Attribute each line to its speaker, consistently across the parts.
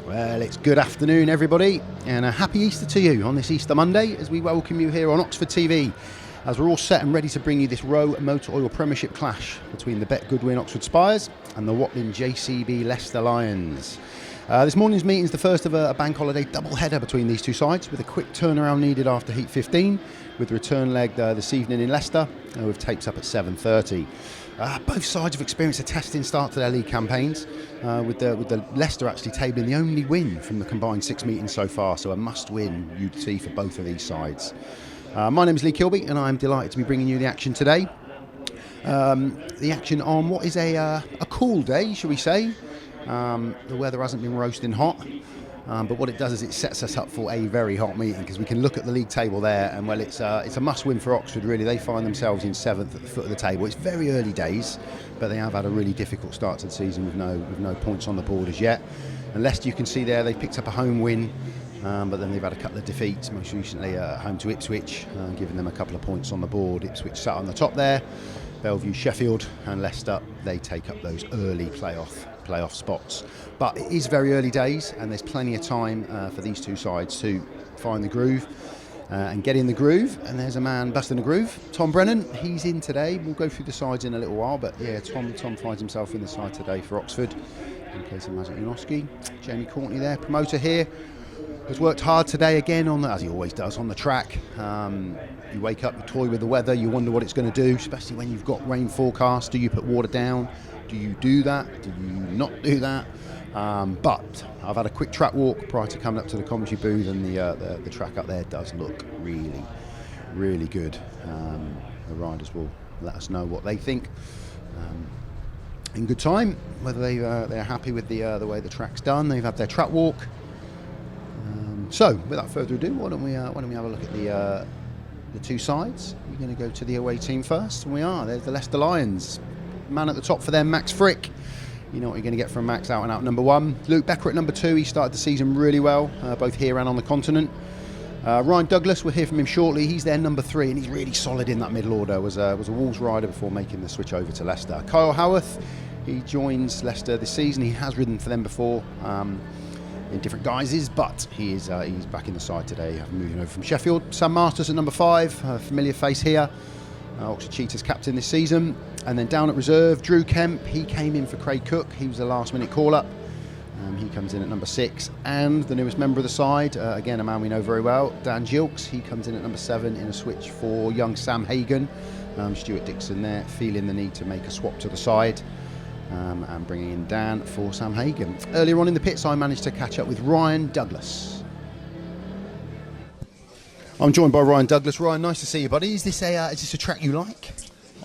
Speaker 1: Well, it's good afternoon, everybody, and a happy Easter to you on this Easter Monday as we welcome you here on Oxford TV as we're all set and ready to bring you this ROWE Motor Oil Premiership clash between the Bet Goodwin Oxford Spires and the Watling JCB LEICESTER Lions. This morning's meeting is the first of a bank holiday double-header between these two sides, with a quick turnaround needed after Heat 15, with the return leg this evening in Leicester, with tapes up at 7:30. Both sides have experienced a testing start to their league campaigns, with the Leicester actually tabling the only win from the combined 6 meetings so far, so a must-win you'd see for both of these sides. My name is Lee Kilby, and I'm delighted to be bringing you the action today. The action on what is a cool day, shall we say. The weather hasn't been roasting hot, but what it does is it sets us up for a very hot meeting, because we can look at the league table there, and well, it's a must-win for Oxford. Really, they find themselves in 7th at the foot of the table. It's very early days, but they have had a really difficult start to the season with no points on the board as yet. And Leicester, you can see there, they picked up a home win, but then they've had a couple of defeats, most recently at home to Ipswich, giving them a couple of points on the board. Ipswich sat on the top there, Bellevue, Sheffield, and Leicester, they take up those early playoff spots. But it is very early days, and there's plenty of time for these two sides to find the groove and get in the groove. And there's a man busting the groove, Tom Brennan. He's in today. We'll go through the sides in a little while, but yeah, Tom finds himself in the side today for Oxford in place of Maciej Janowski. Jamie Courtney there, promoter here, has worked hard today again as he always does, on the track. You wake up, you toy with the weather, you wonder what it's going to do, especially when you've got rain forecast. Do you put water down? Do you do that? Do you not do that? But I've had a quick track walk prior to coming up to the commentary booth, and the track up there does look really, really good. The riders will let us know what they think in good time, whether they're happy with the way the track's done. They've had their track walk. So, without further ado, why don't we have a look at the two sides. We're going to go to the away team first, and we are. There's the Leicester Lions. Man at the top for them, Max Fricke. You know what you're going to get from Max, out and out number 1. Luke Becker at number 2. He started the season really well, both here and on the continent. Ryan Douglas, we'll hear from him shortly. He's their number 3, and he's really solid in that middle order. Was a Wolves rider before making the switch over to Leicester. Kyle Howarth, he joins Leicester this season. He has ridden for them before in different guises, but he's back in the side today, moving over from Sheffield. Sam Masters at number 5, a familiar face here. Oxford Cheetahs captain this season. And then down at reserve, Drew Kemp. He came in for Craig Cook. He was a last-minute call-up. He comes in at number 6. And the newest member of the side, again, a man we know very well, Dan Gilkes. He comes in at number 7 in a switch for young Sam Hague. Stewart DICKSON there, feeling the need to make a swap to the side. And bringing in Dan for Sam Hague. Earlier on in the pits, I managed to catch up with Ryan Douglas. I'm joined by Ryan Douglas. Ryan, nice to see you, buddy. Is this a track you like?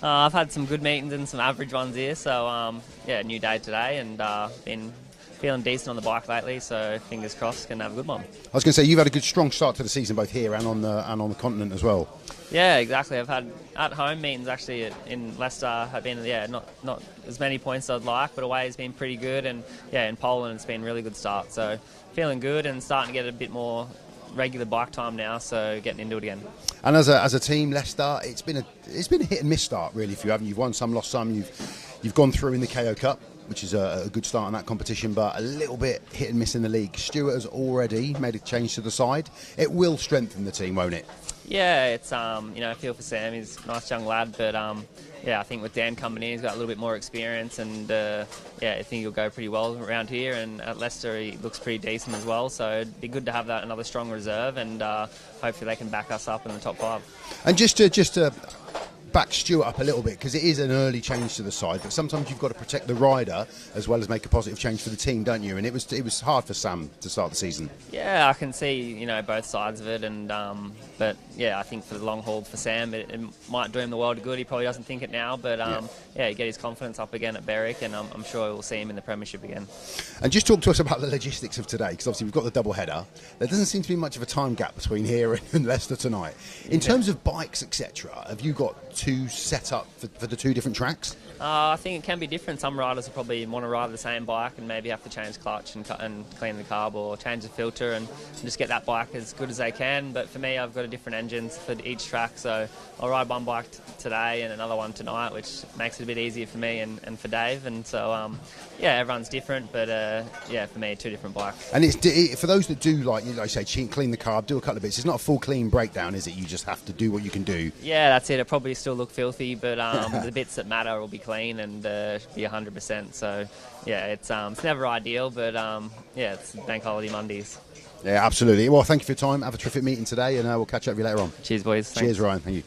Speaker 2: I've had some good meetings and some average ones here, so yeah, new day today, and been feeling decent on the bike lately, so fingers crossed can have a good one.
Speaker 1: I was going to say, you've had a good strong start to the season both here and on the continent as well.
Speaker 2: Yeah, exactly. I've had at home meetings actually in Leicester have been not as many points as I'd like, but away has been pretty good, and yeah, in Poland it's been a really good start. So feeling good and starting to get a bit more regular bike time now, so getting into it again.
Speaker 1: And as a team, Leicester, it's been a hit and miss start really for you, haven't you? You've won some, lost some. You've gone through in the KO Cup, which is a good start in that competition, but a little bit hit and miss in the league. Stewart has already made a change to the side. It will strengthen the team, won't it? Yeah,
Speaker 2: it's I feel for Sam. He's a nice young lad, but yeah, I think with Dan coming in, he's got a little bit more experience, and yeah, I think he'll go pretty well around here. And at Leicester, he looks pretty decent as well. So it'd be good to have that another strong reserve, and hopefully they can back us up in the top 5. And just to back Stewart up a little bit, because it is an early change to the side, but sometimes you've got to protect the rider as well as make a positive change for the team, don't you? And it was hard for Sam to start the season. Yeah, I can see both sides of it, and but yeah, I think for the long haul for Sam, it might do him the world of good. He probably doesn't think it now, but yeah, get his confidence up again at Berwick, and I'm sure we'll see him in the Premiership again.
Speaker 1: And just talk to us about the logistics of today, because obviously we've got the double header. There doesn't seem to be much of a time gap between here and Leicester tonight. In terms of bikes, etc., have you got 2 set up for the 2 different tracks?
Speaker 2: I think it can be different. Some riders will probably want to ride the same bike and maybe have to change clutch and clean the carb or change the filter and just get that bike as good as they can. But for me, I've got a different engines for each track, so I'll ride one bike today and another one tonight, which makes it a bit easier for me and for Dave. And so, yeah, everyone's different, but yeah, for me, 2 different bikes.
Speaker 1: And it's for those that do, like you say, clean the carb, do a couple of bits. It's not a full clean breakdown, is it? You just have to do what you can do.
Speaker 2: Yeah, that's it. It'll probably still look filthy, but the bits that matter will be clean and be 100%. So, yeah, it's never ideal, but yeah, it's Bank Holiday Mondays.
Speaker 1: Yeah, absolutely. Well, thank you for your time. Have a terrific meeting today, and we'll catch up with you later on.
Speaker 2: Cheers, boys. Thanks.
Speaker 1: Cheers, Ryan. Thank you.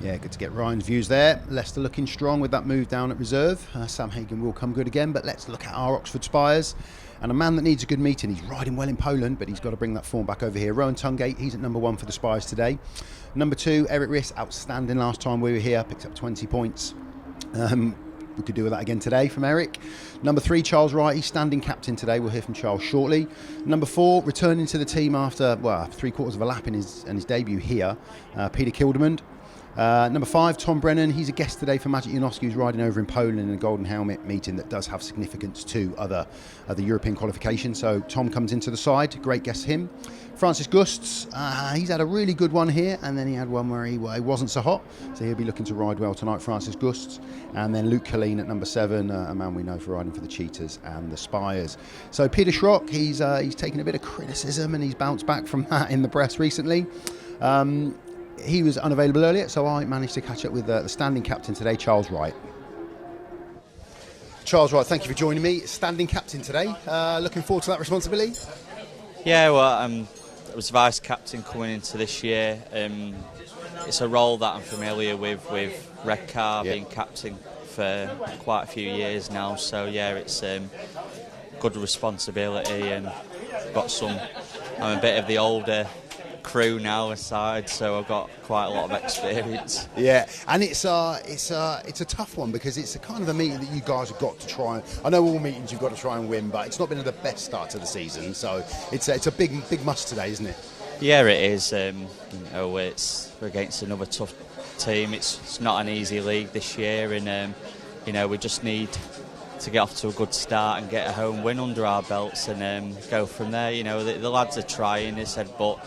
Speaker 1: Yeah, good to get Ryan's views there. Leicester looking strong with that move down at reserve. Sam Hagen will come good again, but let's look at our Oxford Spires. And a man that needs a good meeting. He's riding well in Poland, but he's got to bring that form back over here. Rohan TUNGATE, he's at number 1 for the Spires today. Number 2, Erik RISS, outstanding last time we were here, picked up 20 points. We could do with that again today from Erik. Number 3, Charles Wright, he's standing captain today. We'll hear from Charles shortly. Number 4, returning to the team after, well, 3/4 of a lap in his debut here, Peter Kildemand. Number 5, Tom Brennan. He's a guest today for Magic Janowski, who's riding over in Poland in a Golden Helmet meeting that does have significance to other European qualifications. So Tom comes into the side. Great guest him. Francis Gusts, he's had a really good one here, and then he had one where he wasn't so hot. So he'll be looking to ride well tonight, Francis Gusts. And then Luke Killeen at number 7, a man we know for riding for the Cheetahs and the Spires. So Peter Schroeck, he's taken a bit of criticism and he's bounced back from that in the press recently. He was unavailable earlier, so I managed to catch up with the standing captain today, Charles Wright. Charles Wright, thank you for joining me. Standing captain today. Looking forward to that responsibility?
Speaker 3: Yeah, well, I was vice captain coming into this year. It's a role that I'm familiar with Redcar being captain for quite a few years now. So yeah, it's good responsibility, and I'm a bit of the older crew now aside, so I've got quite a lot of experience.
Speaker 1: Yeah, and it's a tough one because it's a kind of a meeting that you guys have got to try. I know all meetings you've got to try and win, but it's not been the best start to the season, so it's a big must today, isn't it?
Speaker 3: Yeah, it is. We're against another tough team. It's not an easy league this year, and we just need to get off to a good start and get a home win under our belts, and go from there. The lads are trying, they said, but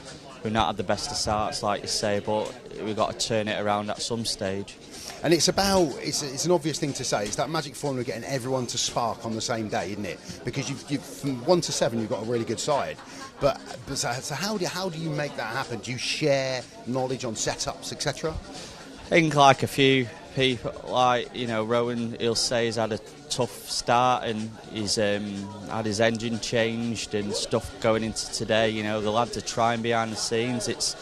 Speaker 3: we've not had the best of starts, like you say, but we've got to turn it around at some stage.
Speaker 1: And it's an obvious thing to say. It's that magic formula, getting everyone to spark on the same day, isn't it? Because you've from 1 to 7, you've got a really good side. But so how do you make that happen? Do you share knowledge on setups, etc.?
Speaker 3: I think like a few people, like Rowan, he'll say he's had a tough start and he's had his engine changed and stuff going into today. The lads are trying behind the scenes. It's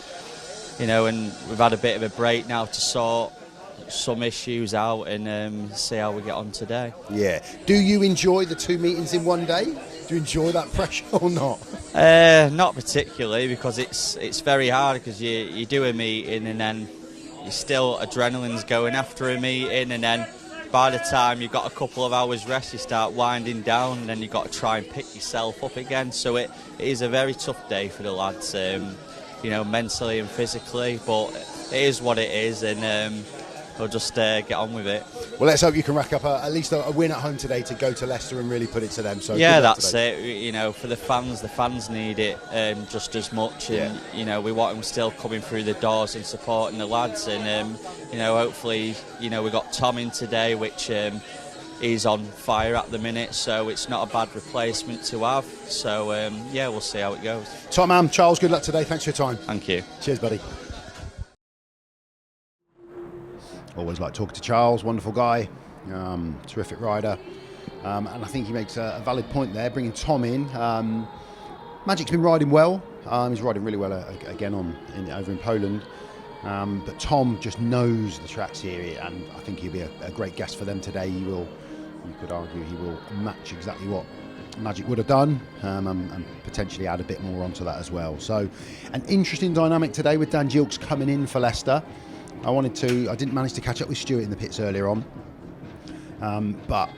Speaker 3: and we've had a bit of a break now to sort some issues out and see how we get on today. Yeah.
Speaker 1: Do you enjoy the 2 meetings in one day? Do you enjoy that pressure or not?
Speaker 3: Not particularly, because it's very hard, because you do a meeting and then you still adrenaline's going after a meeting, and then by the time you've got a couple of hours rest, you start winding down, and then you've got to try and pick yourself up again. So it is a very tough day for the lads, mentally and physically, but it is what it is, and we'll just get on with it.
Speaker 1: Well, let's hope you can rack up at least a win at home today to go to Leicester and really put it to them. So
Speaker 3: yeah, that's it. For the fans need it just as much, and we want them still coming through the doors and supporting the lads, and hopefully we got Tom in today, which is on fire at the minute, so it's not a bad replacement to have. So yeah, we'll see how it goes.
Speaker 1: Tom, Charles, good luck today. Thanks for your time.
Speaker 3: Thank you.
Speaker 1: Cheers, buddy. Always like talking to Charles, wonderful guy, terrific rider, and I think he makes a valid point there, bringing Tom in. Magic's been riding well, he's riding really well again over in Poland, but Tom just knows the tracks here, and I think he'll be a great guest for them today. You could argue he will match exactly what Magic would have done, and potentially add a bit more onto that as well. So an interesting dynamic today with Dan Gilkes coming in for Leicester. I didn't manage to catch up with Stewart in the pits earlier on, but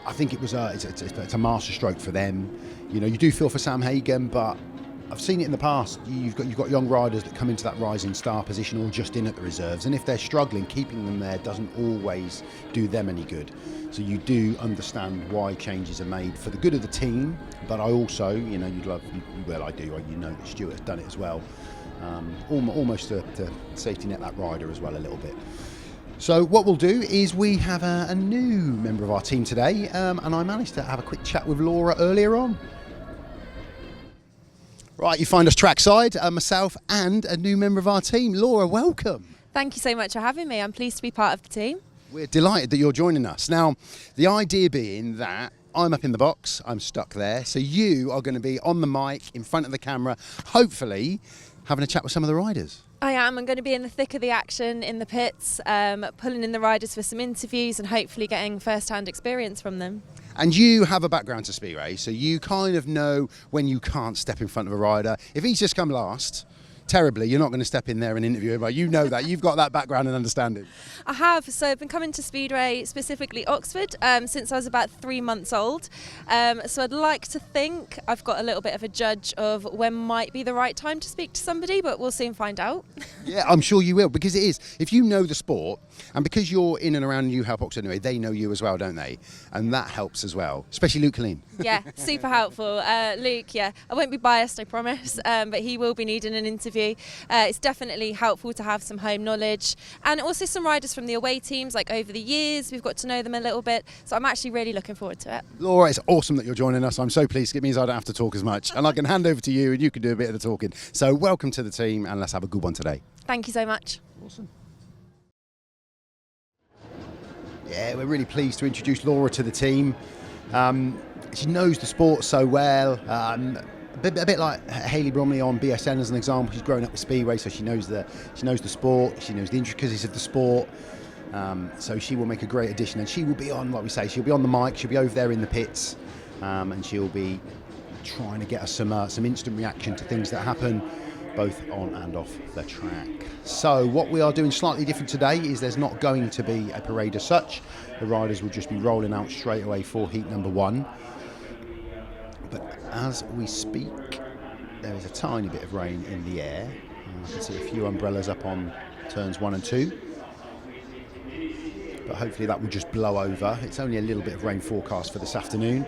Speaker 1: I think it's a master stroke for them. You do feel for Sam Hagen, but I've seen it in the past. You've got young riders that come into that rising star position or just in at the reserves, and if they're struggling, keeping them there doesn't always do them any good. So you do understand why changes are made for the good of the team, but I also, you know, I do, you know that Stewart has done it as well, almost to safety net that rider as well a little bit. So what we'll do is we have a new member of our team today, and I managed to have a quick chat with Laura earlier on. Right, you find us trackside, myself and a new member of our team. Laura, welcome.
Speaker 4: Thank you so much for having me. I'm pleased to be part of the team.
Speaker 1: We're delighted that you're joining us. Now, the idea being that I'm up in the box, I'm stuck there, so you are going to be on the mic, in front of the camera, hopefully having a chat with some of the riders.
Speaker 4: I am. I'm going to be in the thick of the action in the pits, pulling in the riders for some interviews and hopefully getting first-hand experience from them.
Speaker 1: And you have a background to Speedway, so you kind of know when you can't step in front of a rider. If he's just come last, terribly, you're not going to step in there and interview him, but you know that. You've got that background and understanding.
Speaker 4: I have. So I've been coming to Speedway, specifically Oxford, since I was about 3 months old. So I'd like to think I've got a little bit of a judge of when might be the right time to speak to somebody, but we'll soon find out.
Speaker 1: Yeah, I'm sure you will, because it is. If you know the sport, and because you're in and around You Help Oxford anyway, they know you as well, don't they? And that helps as well, especially Luke Killeen.
Speaker 4: Yeah, super helpful. Luke, yeah, I won't be biased, I promise, but he will be needing an interview. It's definitely helpful to have some home knowledge, and also some riders from the away teams. Like over the years, we've got to know them a little bit, so I'm actually really looking forward to it.
Speaker 1: Laura, it's awesome that you're joining us. I'm so pleased. It means I don't have to talk as much, and I can hand over to you and you can do a bit of the talking. So welcome to the team, and let's have a good one today.
Speaker 4: Thank you so much.
Speaker 1: Awesome. Yeah, we're really pleased to introduce Laura to the team. She knows the sport so well. A bit like Hayley Bromley on BSN as an example. She's grown up with Speedway, so she knows the sport. She knows the intricacies of the sport. So she will make a great addition, and she will be on, like we say, she'll be on the mic. She'll be over there in the pits, and she'll be trying to get us some instant reaction to things that happen both on and off the track. So what we are doing slightly different today is there's not going to be a parade as such. The riders will just be rolling out straight away for heat number 1. But as we speak, there is a tiny bit of rain in the air. I can see a few umbrellas up on turns 1 and 2. But hopefully that will just blow over. It's only a little bit of rain forecast for this afternoon.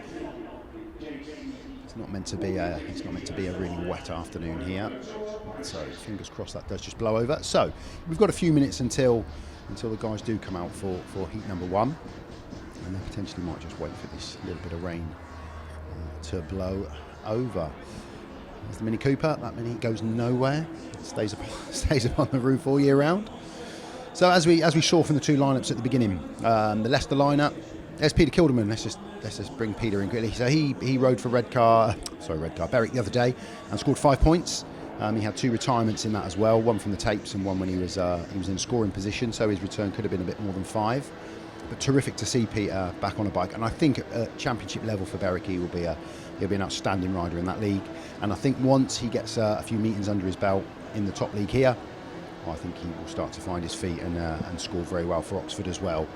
Speaker 1: It's not meant to be a really wet afternoon here. So fingers crossed that does just blow over. So we've got a few minutes until the guys do come out for heat number 1, and they potentially might just wait for this little bit of rain to blow over. There's the Mini Cooper. That Mini goes nowhere. It stays upon the roof all year round. So as we saw from the two lineups at the beginning, the Leicester lineup. There's Peter Kildemand. Let's just bring Peter in quickly. So he rode for Berwick the other day and scored 5 points. He had 2 retirements in that as well, one from the tapes and one when he was in scoring position, so his return could have been a bit more than 5. But terrific to see Peter back on a bike, and I think at championship level for Berwick he'll be an outstanding rider in that league. And I think once he gets a few meetings under his belt in the top league here, I think he will start to find his feet and score very well for Oxford as well.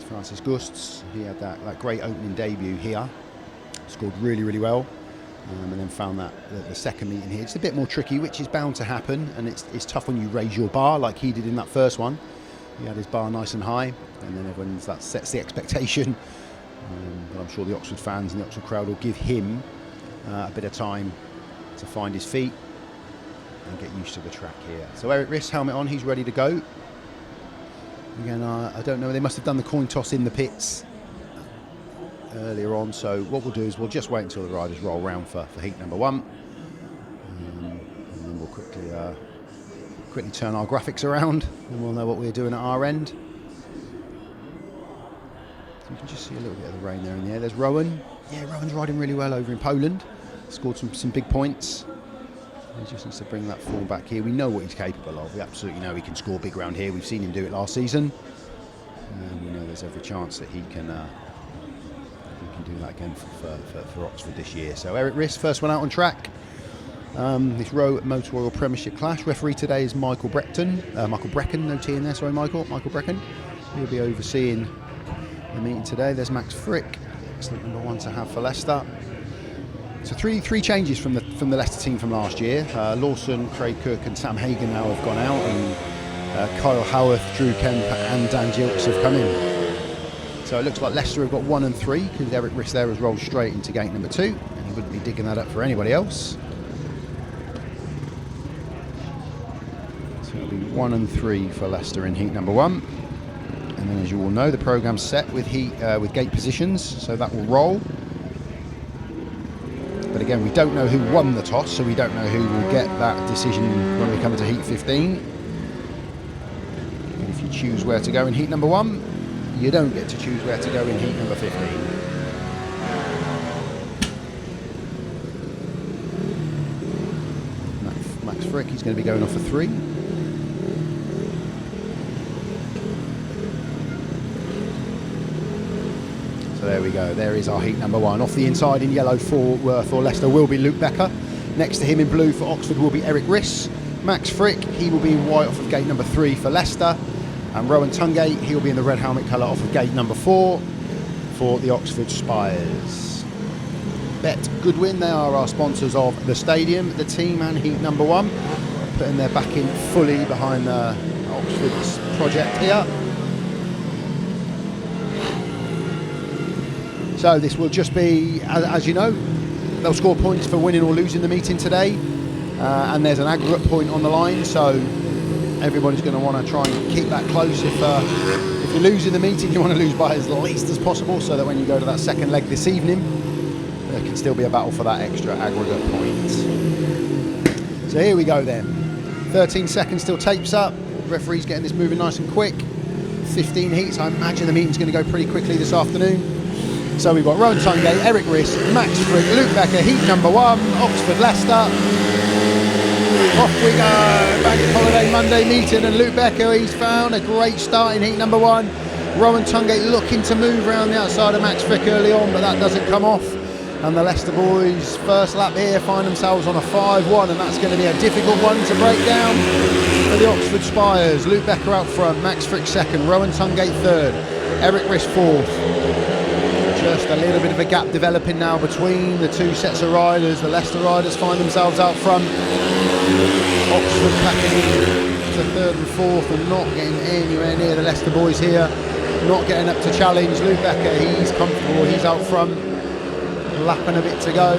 Speaker 1: Francis Gusts, he had that great opening debut here, scored really, really well. And then found that the second meeting here, it's a bit more tricky, which is bound to happen, and it's tough when you raise your bar like he did in that first one. He had his bar nice and high, and then that sets the expectation. But I'm sure the Oxford fans and the Oxford crowd will give him a bit of time to find his feet and get used to the track here. So Erik RISS, helmet on, he's ready to go. Again, I don't know, they must have done the coin toss in the pits earlier on, so what we'll do is we'll just wait until the riders roll round for heat number 1, and then we'll quickly turn our graphics around and we'll know what we're doing at our end. So you can just see a little bit of the rain there in the air. There's Rohan. Yeah, Rohan's riding really well over in Poland, scored some big points. He just needs to bring that form back here. We know what he's capable of. We absolutely know he can score big round here. We've seen him do it last season, and we know there's every chance that he can do that again for Oxford this year. So Erik RISS, first one out on track. This ROWE Motor Oil Premiership clash. Referee today is Michael BRECKON, no T in there, sorry Michael BRECKON. He'll be overseeing the meeting today. There's Max Fricke, excellent number 1 to have for Leicester. So three changes from the Leicester team from last year. Lawson, Craig Cook and Sam Hagen now have gone out, and Kyle Howarth, Drew Kemp and Dan Gilkes have come in. So it looks like Leicester have got 1 and 3 because Erik RISS there has rolled straight into gate number 2, and he wouldn't be digging that up for anybody else. So it'll be 1 and 3 for Leicester in heat number 1. And then, as you all know, the programme's set with gate positions, so that will roll. But again, we don't know who won the toss, so we don't know who will get that decision when we come to heat 15. And if you choose where to go in heat number 1, you don't get to choose where to go in heat number 15. Max Fricke, he's going to be going off for 3. So there we go, there is our heat number 1. Off the inside in yellow for Leicester will be Luke Becker. Next to him in blue for Oxford will be Erik RISS. Max Fricke, he will be in white off of gate number 3 for Leicester. And Rohan TUNGATE, he'll be in the red helmet colour off of gate number 4 for the Oxford Spires. Bet Goodwin, they are our sponsors of the stadium, the team and heat number 1. Putting their backing fully behind the Oxford's project here. So this will just be, as you know, they'll score points for winning or losing the meeting today. And there's an aggregate point on the line, so everybody's going to want to try and keep that close. If you're losing the meeting, you want to lose by as least as possible, so that when you go to that second leg this evening, there can still be a battle for that extra aggregate point. So here we go then. 13 seconds till tapes up. The referee's getting this moving nice and quick. 15 heats. I imagine the meeting's going to go pretty quickly this afternoon. So we've got Rohan TUNGATE, Erik RISS, Max Fricke, Luke Becker, heat number 1, Oxford Leicester. Off we go, Bank Holiday Monday meeting, and Luke Becker, he's found a great start in heat number 1. Rohan TUNGATE looking to move around the outside of Max Fricke early on, but that doesn't come off. And the Leicester boys, first lap here, find themselves on a 5-1, and that's going to be a difficult one to break down for the Oxford Spires. Luke Becker out front, Max Fricke second, Rohan TUNGATE third, Erik RISS fourth. Just a little bit of a gap developing now between the two sets of riders. The Leicester riders find themselves out front. Oxford packing in to third and fourth and not getting anywhere near the Leicester boys here. Not getting up to challenge. Luke Becker, he's comfortable, he's out front. Lapping a bit to go.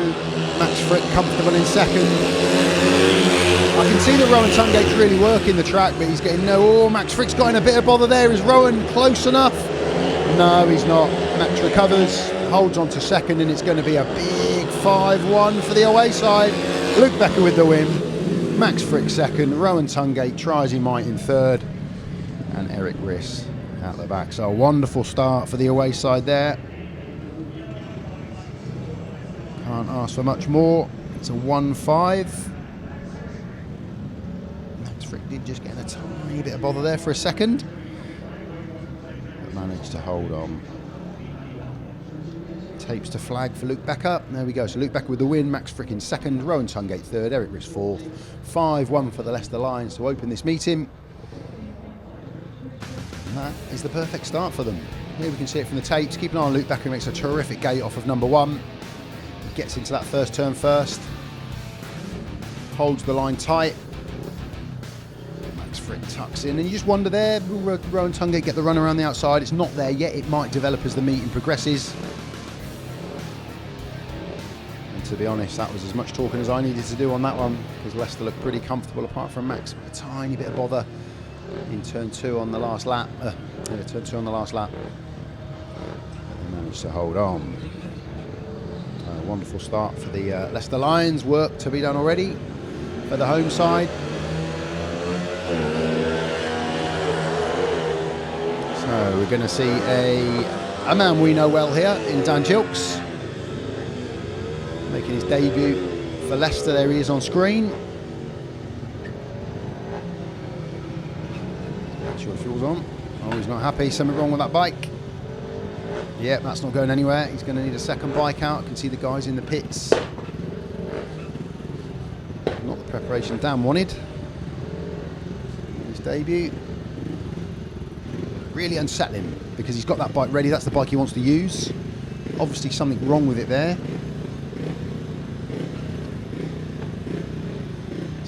Speaker 1: Max Fricke comfortable in second. I can see that Rohan TUNGATE's really working the track, but he's getting no. Oh, Max Fricke's got in a bit of bother there. Is Rohan close enough? No, he's not. Max recovers, holds on to second, and it's going to be a big 5-1 for the away side. Luke Becker with the win. Max Fricke second. Rohan TUNGATE tries he might in third. And Erik RISS out the back. So a wonderful start for the away side there. Can't ask for much more. It's a 1-5. Max Fricke did just get in a tiny bit of bother there for a second. Managed to hold on. Tapes to flag for Luke Becker. There we go. So Luke Becker with the win. Max Fricke in second. Rohan TUNGATE third. Erik RISS fourth. 5-1 for the Leicester Lions to open this meeting. And that is the perfect start for them. Here we can see it from the tapes. Keep an eye on Luke Becker. He makes a terrific gate off of number 1. He gets into that first turn first. Holds the line tight. Fricke tucks in, and you just wonder there, will Rohan TUNGATE get the run around the outside? It's not there yet. It might develop as the meeting progresses. And to be honest, that was as much talking as I needed to do on that one, because Leicester looked pretty comfortable apart from Max with a tiny bit of bother in turn 2 on the last lap. Turn 2 on the last lap. They managed to hold on. A wonderful start for the Leicester Lions. Work to be done already for the home side. So we're going to see a man we know well here in Dan Gilkes, making his debut for Leicester. There he is on screen. Not sure if fuel's on. Oh, he's not happy. Something wrong with that bike. Yep, that's not going anywhere. He's going to need a second bike out. I can see the guys in the pits. Not the preparation Dan wanted. His debut. Really unsettling because he's got that bike ready. That's the bike he wants to use. Obviously something wrong with it there.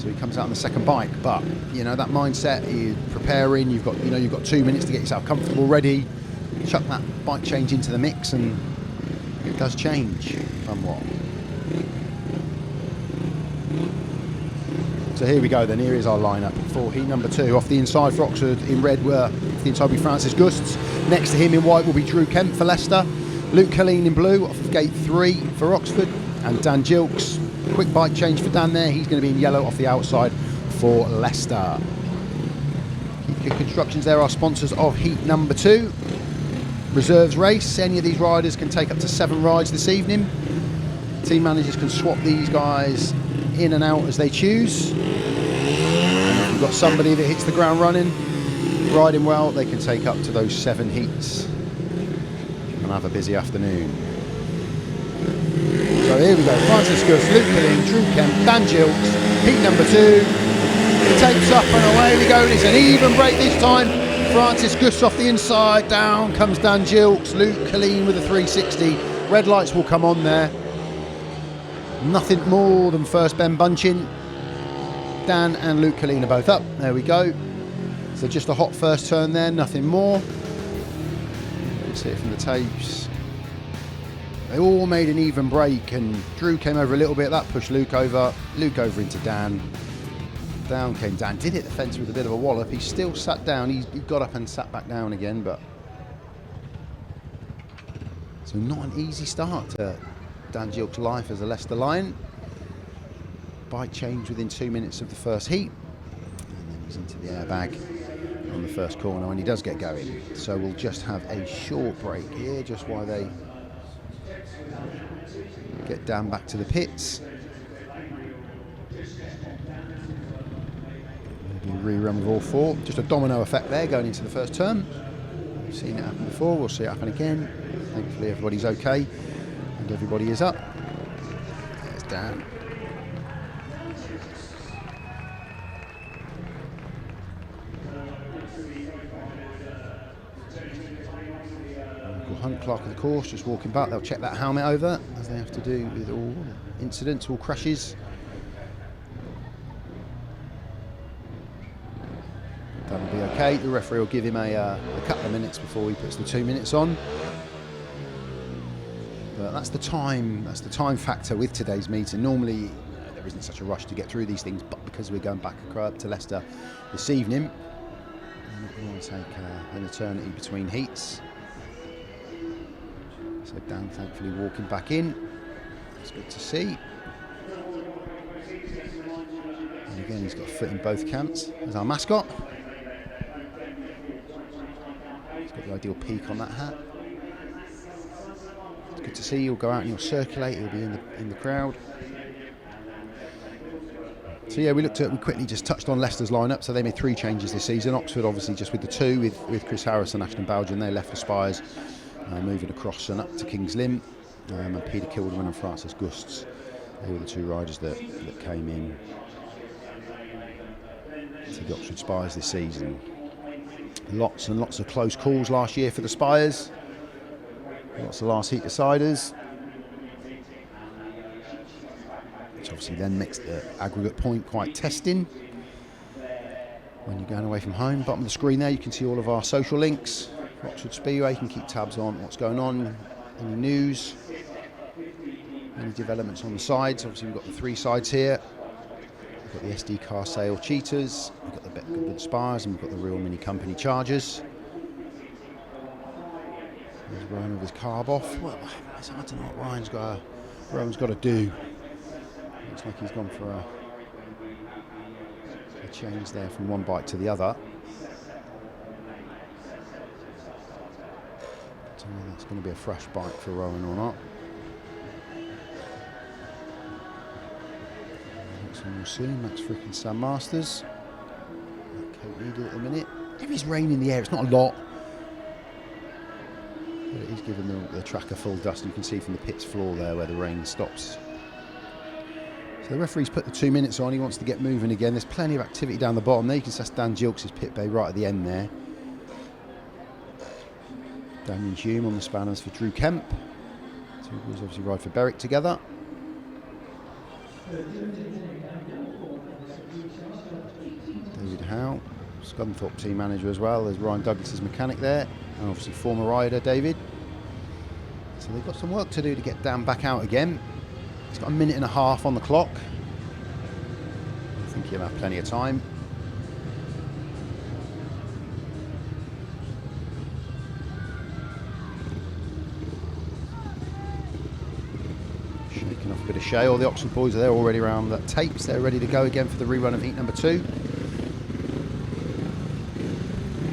Speaker 1: So he comes out on the second bike, but you know that mindset, you're preparing, you've got 2 minutes to get yourself comfortable, ready, chuck that bike change into the mix, and it does change somewhat. So here we go then, here is our lineup for heat number 2. Off the inside for Oxford in red off the inside will be Francis Gusts. Next to him in white will be Drew Kemp for Leicester. Luke Killeen in blue off of gate 3 for Oxford, and Dan Gilkes. Quick bike change for Dan there, he's going to be in yellow off the outside for Leicester. Heat Constructions, there are sponsors of heat number 2. Reserves race, any of these riders can take up to 7 rides this evening. Team managers can swap these guys in and out as they choose. And if you've got somebody that hits the ground running, riding well, they can take up to those 7 heats and have a busy afternoon. So here we go, Francis Gusts, Luke Killeen, Drew Kemp, Dan Gilkes, heat number 2. The tape's up and away we go, and it's an even break this time. Francis Gusts off the inside, down comes Dan Gilkes, Luke Killeen with a 360. Red lights will come on there. Nothing more than first bend bunching. Dan and Luke Killeen are both up, there we go. So just a hot first turn there, nothing more. You can see it from the tapes. They all made an even break, and Drew came over a little bit, that pushed Luke over into Dan. Down came Dan, did hit the fence with a bit of a wallop. He still sat down, he got up and sat back down again, but so not an easy start to Dan Gilkes' life as a Leicester Lion. Bike change within 2 minutes of the first heat, and then he's into the airbag on the first corner when he does get going. So we'll just have a short break here, just while they get Dan back to the pits. Maybe a rerun with all 4. Just a domino effect there going into the first turn. We've seen it happen before, we'll see it happen again. Thankfully everybody's okay and everybody is up. There's Dan. Hunt, clerk of the course, just walking back. They'll check that helmet over, as they have to do with all incidents, all crashes. That'll be okay. The referee will give him a couple of minutes before he puts the 2 minutes on. But that's the time factor with today's meeting. Normally there isn't such a rush to get through these things, but because we're going back up to Leicester this evening, we're not going to take an eternity between heats. So Dan thankfully walking back in. That's good to see. And again, he's got a foot in both camps as our mascot. He's got the ideal peak on that hat. It's good to see. He'll go out and he'll circulate. He'll be in the crowd. So yeah, we quickly just touched on Leicester's lineup. So they made 3 changes this season. Oxford obviously just with the 2 with Chris Harris and Ashton Bowden. They left for Spires. Moving across and up to King's Lynn, and Peter Kildemand and Francis Gusts. They were the 2 riders that came in to the Oxford Spires this season. Lots and lots of close calls last year for the Spires. Lots of last heat deciders. Which obviously then makes the aggregate point quite testing. When you're going away from home, bottom of the screen there you can see all of our social links. Oxford Speedway, you can keep tabs on what's going on, any news, any developments on the sides. Obviously we've got the 3 sides here. We've got the SD car sale cheaters, we've got the Becker Spires, and we've got the real mini company chargers. There's Ryan with his carb off. Well, it's hard to know what Rohan's got to do. Looks like he's gone for a change there from one bike to the other. That's going to be a fresh bike for Rohan or not. Next one we'll see, Max Fricke and Sam Masters. Coat leader at the minute. There is rain in the air, it's not a lot. But it is giving the track a full dust. You can see from the pit's floor there where the rain stops. So the referee's put the 2 minutes on, he wants to get moving again. There's plenty of activity down the bottom there. You can see that's Dan Gilkes' pit bay right at the end there. Damien Hume on the spanners for Drew Kemp. 2 boys obviously ride for BRECKON together. Howe, Scunthorpe team manager as well. There's Ryan Douglas's mechanic there, and obviously former rider David. So they've got some work to do to get Dan back out again. He's got a minute and a half on the clock. I think he'll have plenty of time. Shaking off a bit of shale. The Oxford boys are there already around the tapes. They're ready to go again for the rerun of heat number 2.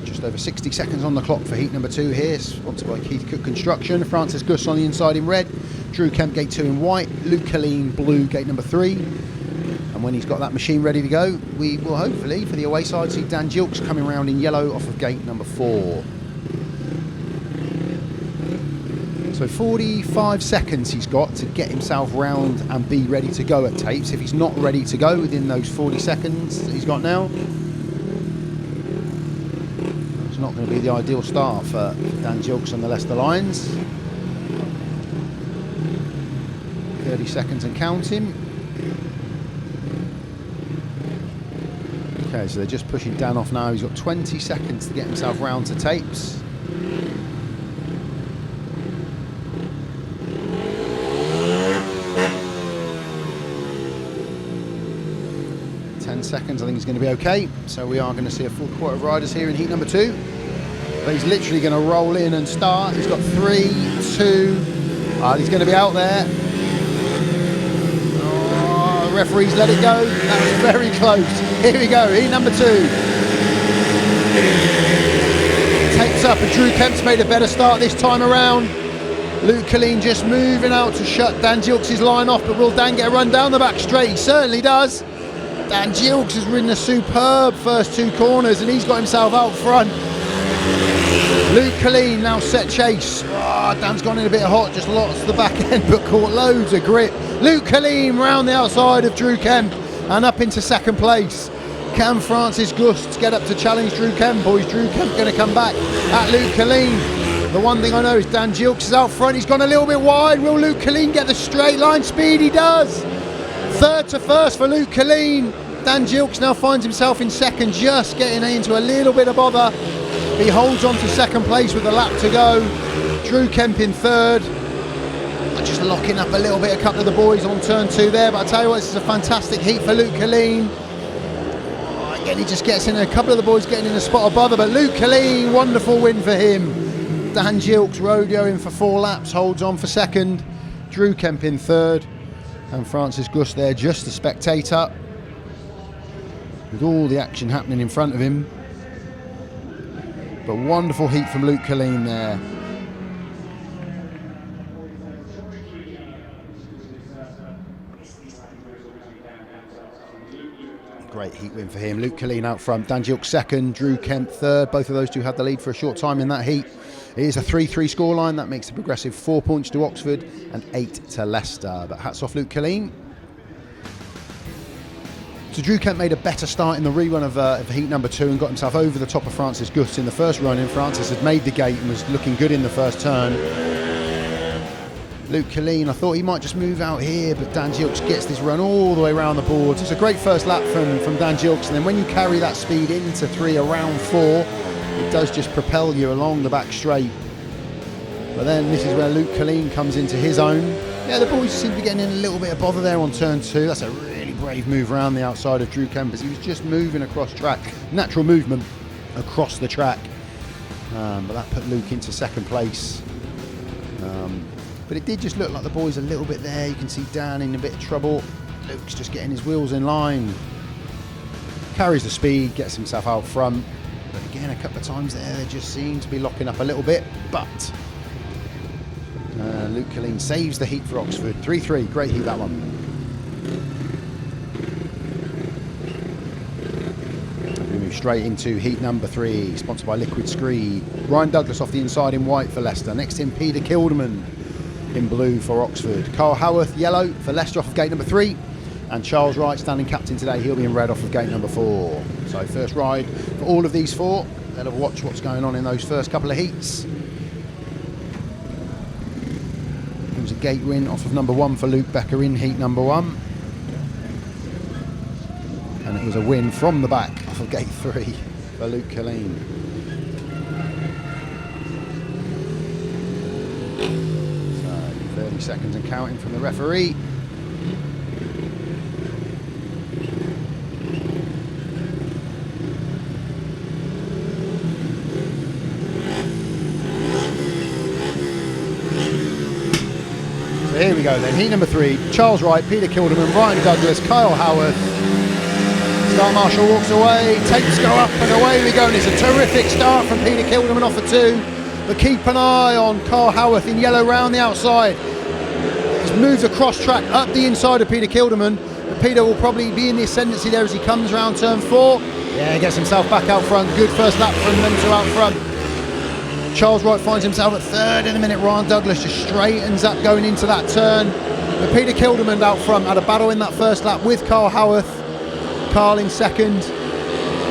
Speaker 1: Just over 60 seconds on the clock for heat number 2 here, sponsored by Keith Cook Construction. Francis Gusts on the inside in red, Drew Kemp gate 2 in white, Luke Killeen blue gate number 3. And when he's got that machine ready to go, we will hopefully, for the away side, see Dan Gilkes coming around in yellow off of gate number 4. So 45 seconds he's got to get himself round and be ready to go at tapes. If he's not ready to go within those 40 seconds that he's got now, it's not going to be the ideal start for Dan Gilkes and the Leicester Lions. 30 seconds and counting. Okay, so they're just pushing Dan off now. He's got 20 seconds to get himself round to tapes. 10 seconds, I think he's going to be okay. So we are going to see a full quarter of riders here in heat number 2. But he's literally going to roll in and start. He's got 3, 2. He's going to be out there. Oh, the referee's let it go. That was very close. Here we go, heat number 2. Takes up, and Drew Kemp's made a better start this time around. Luke Killeen just moving out to shut Dan Gilkes' line off, but will Dan get a run down the back straight? He certainly does. Dan Gilkes has ridden a superb first 2 corners, and he's got himself out front. Luke Killeen now set chase. Dan's gone in a bit hot, just lost the back end, but caught loads of grip. Luke Killeen round the outside of Drew Kemp and up into second place. Can Francis Gusts get up to challenge Drew Kemp, or is Drew Kemp going to come back at Luke Killeen? The one thing I know is Dan Gilkes is out front. He's gone a little bit wide. Will Luke Killeen get the straight line speed? He does. Third to first for Luke Killeen. Dan Gilkes now finds himself in second, just getting into a little bit of bother. He holds on to second place with a lap to go. Drew Kemp in third. Just locking up a little bit, a couple of the boys on turn 2 there. But I tell you what, this is a fantastic heat for Luke Killeen. Again, he just gets in, a couple of the boys getting in a spot of bother. But Luke Killeen, wonderful win for him. Dan Gilkes rodeoing for 4 laps, holds on for second. Drew Kemp in third. And Francis Gusts there, just a spectator, with all the action happening in front of him. But wonderful heat from Luke Killeen there. Great heat win for him. Luke Killeen out front, Dan Gilkes second, Drew Kemp third. Both of those two had the lead for a short time in that heat. It is a 3-3 scoreline. That makes the progressive 4 points to Oxford and 8 to Leicester. But hats off Luke Killeen. So Drew Kemp made a better start in the rerun of heat number 2 and got himself over the top of Francis Gusts in the first run. And Francis had made the gate and was looking good in the first turn. Luke Killeen, I thought he might just move out here, but Dan Gilkes gets this run all the way around the boards. It's a great first lap from Dan Gilkes, and then when you carry that speed into 3 around 4, it does just propel you along the back straight. But then this is where Luke Killeen comes into his own. Yeah, the boys seem to be getting in a little bit of bother there on turn 2. That's a really brave move around the outside of Drew Kemp as he was just moving across track. Natural movement across the track. But that put Luke into second place. But it did just look like the boys a little bit there. You can see Dan in a bit of trouble. Luke's just getting his wheels in line. Carries the speed, gets himself out front. But again, a couple of times there, they just seem to be locking up a little bit. But Luke Killeen saves the heat for Oxford. 3-3, great heat that one. We move straight into heat number 3, sponsored by Liquid Scree. Ryan Douglas off the inside in white for Leicester. Next to him, Peter Kildemand in blue for Oxford. Carl Howarth, yellow for Leicester off of gate number 3. And Charles Wright, standing captain today, he'll be in red off of gate number 4. So first ride for all of these 4. They'll have watched what's going on in those first couple of heats. It was a gate win off of number 1 for Luke Becker in heat number 1. And it was a win from the back off of gate 3 for Luke Killeen. So 30 seconds and counting from the referee. So here we go then, heat number 3, Charles Wright, Peter Kildemand, Ryan Douglas, Kyle Howarth. Start marshal walks away, tapes go up and away we go, and it's a terrific start from Peter Kildemand off for 2. But keep an eye on Kyle Howarth in yellow round the outside. He's moved across track up the inside of Peter Kildemand. But Peter will probably be in the ascendancy there as he comes round turn 4. Yeah, he gets himself back out front, good first lap from them two out front. Charles Wright finds himself at 3rd in a minute. Ryan Douglas just straightens up going into that turn. But Peter Kildemand out front had a battle in that first lap with Kyle Howarth. Carl in 2nd,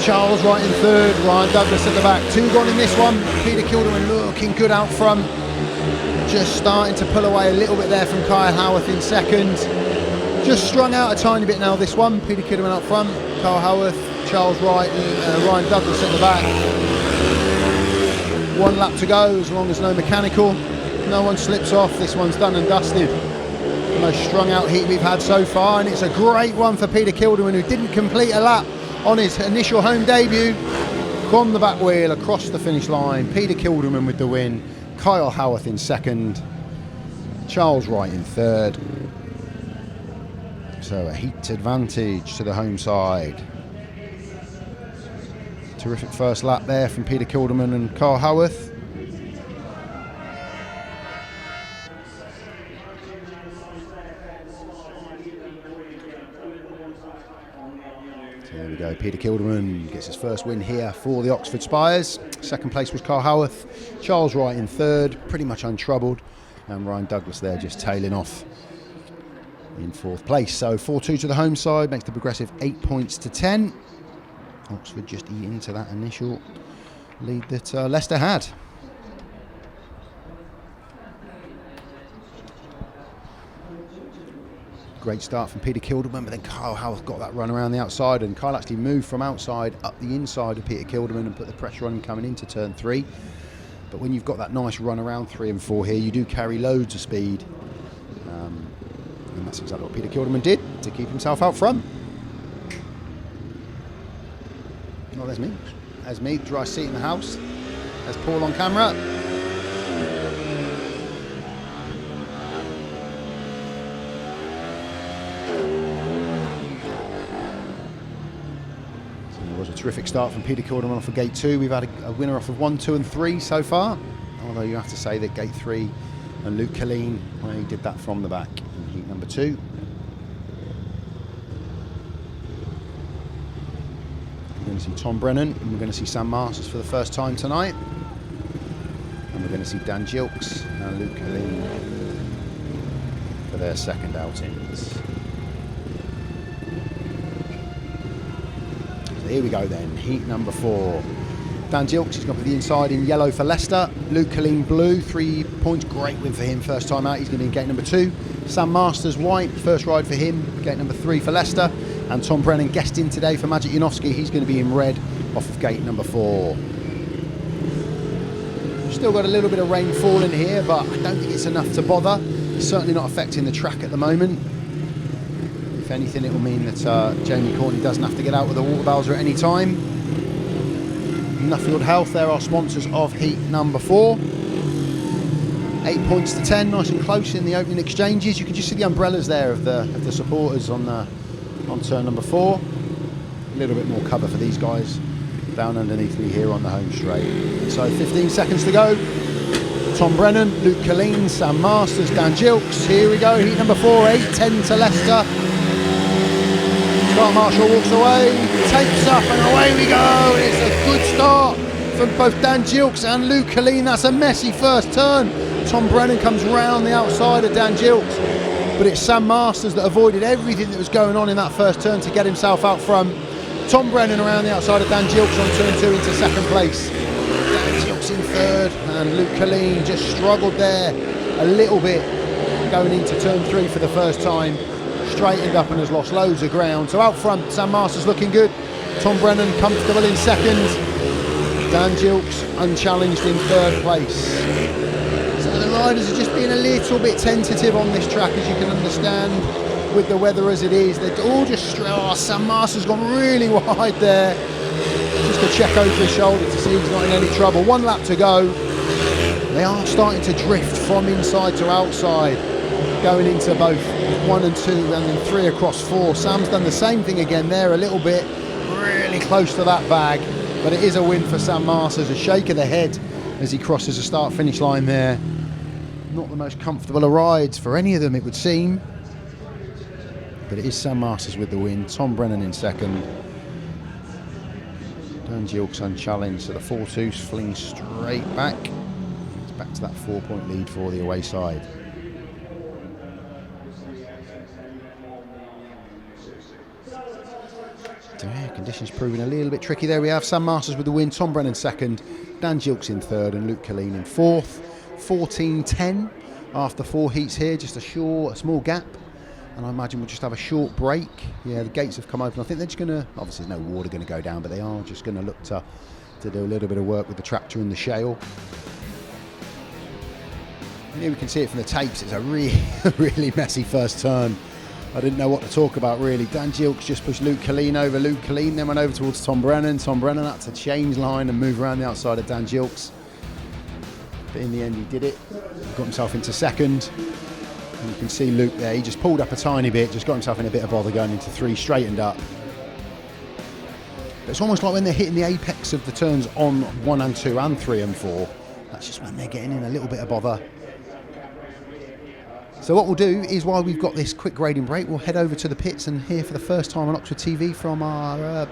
Speaker 1: Charles Wright in 3rd, Ryan Douglas at the back. 2 gone in this one. Peter Kildemand looking good out front. Just starting to pull away a little bit there from Kyle Howarth in 2nd. Just strung out a tiny bit now this one. Peter Kildemand out front, Kyle Howarth, Charles Wright and Ryan Douglas at the back. 1 lap to go, as long as no mechanical. No one slips off, this one's done and dusted. The most strung out heat we've had so far, and it's a great one for Peter Kildemand, who didn't complete a lap on his initial home debut. From the back wheel across the finish line, Peter Kildemand with the win, Kyle Howarth in 2nd, Charles Wright in 3rd. So a heat advantage to the home side. Terrific first lap there from Peter Kildemand and Kyle Howarth. So there we go, Peter Kildemand gets his first win here for the Oxford Spires. 2nd place was Kyle Howarth, Charles Wright in 3rd, pretty much untroubled, and Ryan Douglas there just tailing off in 4th place. So 4-2 to the home side, makes the progressive 8 points to 10. Oxford just eat into that initial lead that Leicester had. Great start from Peter Kildemand, but then Kyle Howarth got that run around the outside, and Kyle actually moved from outside up the inside of Peter Kildemand and put the pressure on him coming into turn 3. But when you've got that nice run around 3 and 4 here, you do carry loads of speed. And that's exactly what Peter Kildemand did to keep himself out front. Oh, there's me. There's me, dry seat in the house. There's Paul on camera. So it was a terrific start from Peter Kildemand off of gate 2. We've had a winner off of 1, 2 and 3 so far. Although you have to say that gate 3 and Luke Killeen, well, he did that from the back in heat number 2. We're going to see Tom Brennan, and we're going to see Sam Masters for the first time tonight. And we're going to see Dan Gilkes and Luke Killeen for their 2nd outings. So here we go then, heat number 4. Dan Gilkes is going to be the inside in yellow for Leicester. Luke Killeen blue, 3 points, great win for him, first time out. He's going to be in gate number 2. Sam Masters white, first ride for him, gate number 3 for Leicester. And Tom Brennan guesting today for Magic Janowski. He's going to be in red off of gate number 4. Still got a little bit of rain falling here, but I don't think it's enough to bother. It's certainly not affecting the track at the moment. If anything, it will mean that Jamie Courtney doesn't have to get out with the water bowser at any time. Nuffield Health, they're our sponsors of heat number 4. 8 points to 10, nice and close in the opening exchanges. You can just see the umbrellas there of the supporters on turn number 4. A little bit more cover for these guys down underneath me here on the home straight. So 15 seconds to go. Tom Brennan, Luke Killeen, Sam Masters, Dan Gilkes. Here we go, heat number 4, 8-10 to Leicester. Scott Marshall walks away, takes up and away we go. It's a good start from both Dan Gilkes and Luke Killeen. That's a messy first turn. Tom Brennan comes round the outside of Dan Gilkes, but it's Sam Masters that avoided everything that was going on in that first turn to get himself out front. Tom Brennan around the outside of Dan Gilkes on turn 2 into 2nd place. Dan Gilkes in 3rd, and Luke Killeen just struggled there a little bit going into turn 3 for the first time. Straightened up and has lost loads of ground. So out front, Sam Masters looking good. Tom Brennan comfortable in second. Dan Gilkes unchallenged in third place. So the riders are just being a little bit tentative on this track, as you can understand, with the weather as it is. They're all just, Sam Marshall's gone really wide there. Just to check over his shoulder to see he's not in any trouble. 1 lap to go. They are starting to drift from inside to outside, going into both 1 and 2 and then 3 across 4. Sam's done the same thing again there, a little bit, really close to that bag. But it is a win for Sam Masters, a shake of the head as he crosses the start-finish line there. Not the most comfortable of rides for any of them, it would seem. But it is Sam Masters with the win, Tom Brennan in second. Dan Gilkes unchallenged, so the 4-2s fling straight back. It's back to that 4-point lead for the away side. So yeah, conditions proving a little bit tricky there. We have Sam Masters with the win, Tom Brennan second, Dan Gilkes in third and Killeen in fourth. 14:10 after 4 heats here, just a small gap. And I imagine we'll just have a short break. Yeah, the gates have come open. I think they're just going to, obviously there's no water going to go down, but they are just going to look to do a little bit of work with the tractor and the shale. And here we can see it from the tapes. It's a really messy first turn. I didn't know what to talk about really. Dan Gilkes just pushed Killeen over. Killeen then went over towards Tom Brennan. Tom Brennan had to change line and move around the outside of Dan Gilkes. But in the end he did it. Got himself into second. And you can see Luke there, he just pulled up a tiny bit, just got himself in a bit of bother going into 3, straightened up. But it's almost like when they're hitting the apex of the turns on 1 and 2 and 3 and 4, that's just when they're getting in a little bit of bother. So what we'll do is, while we've got this quick grading break, we'll head over to the pits and hear for the first time on Oxford TV from our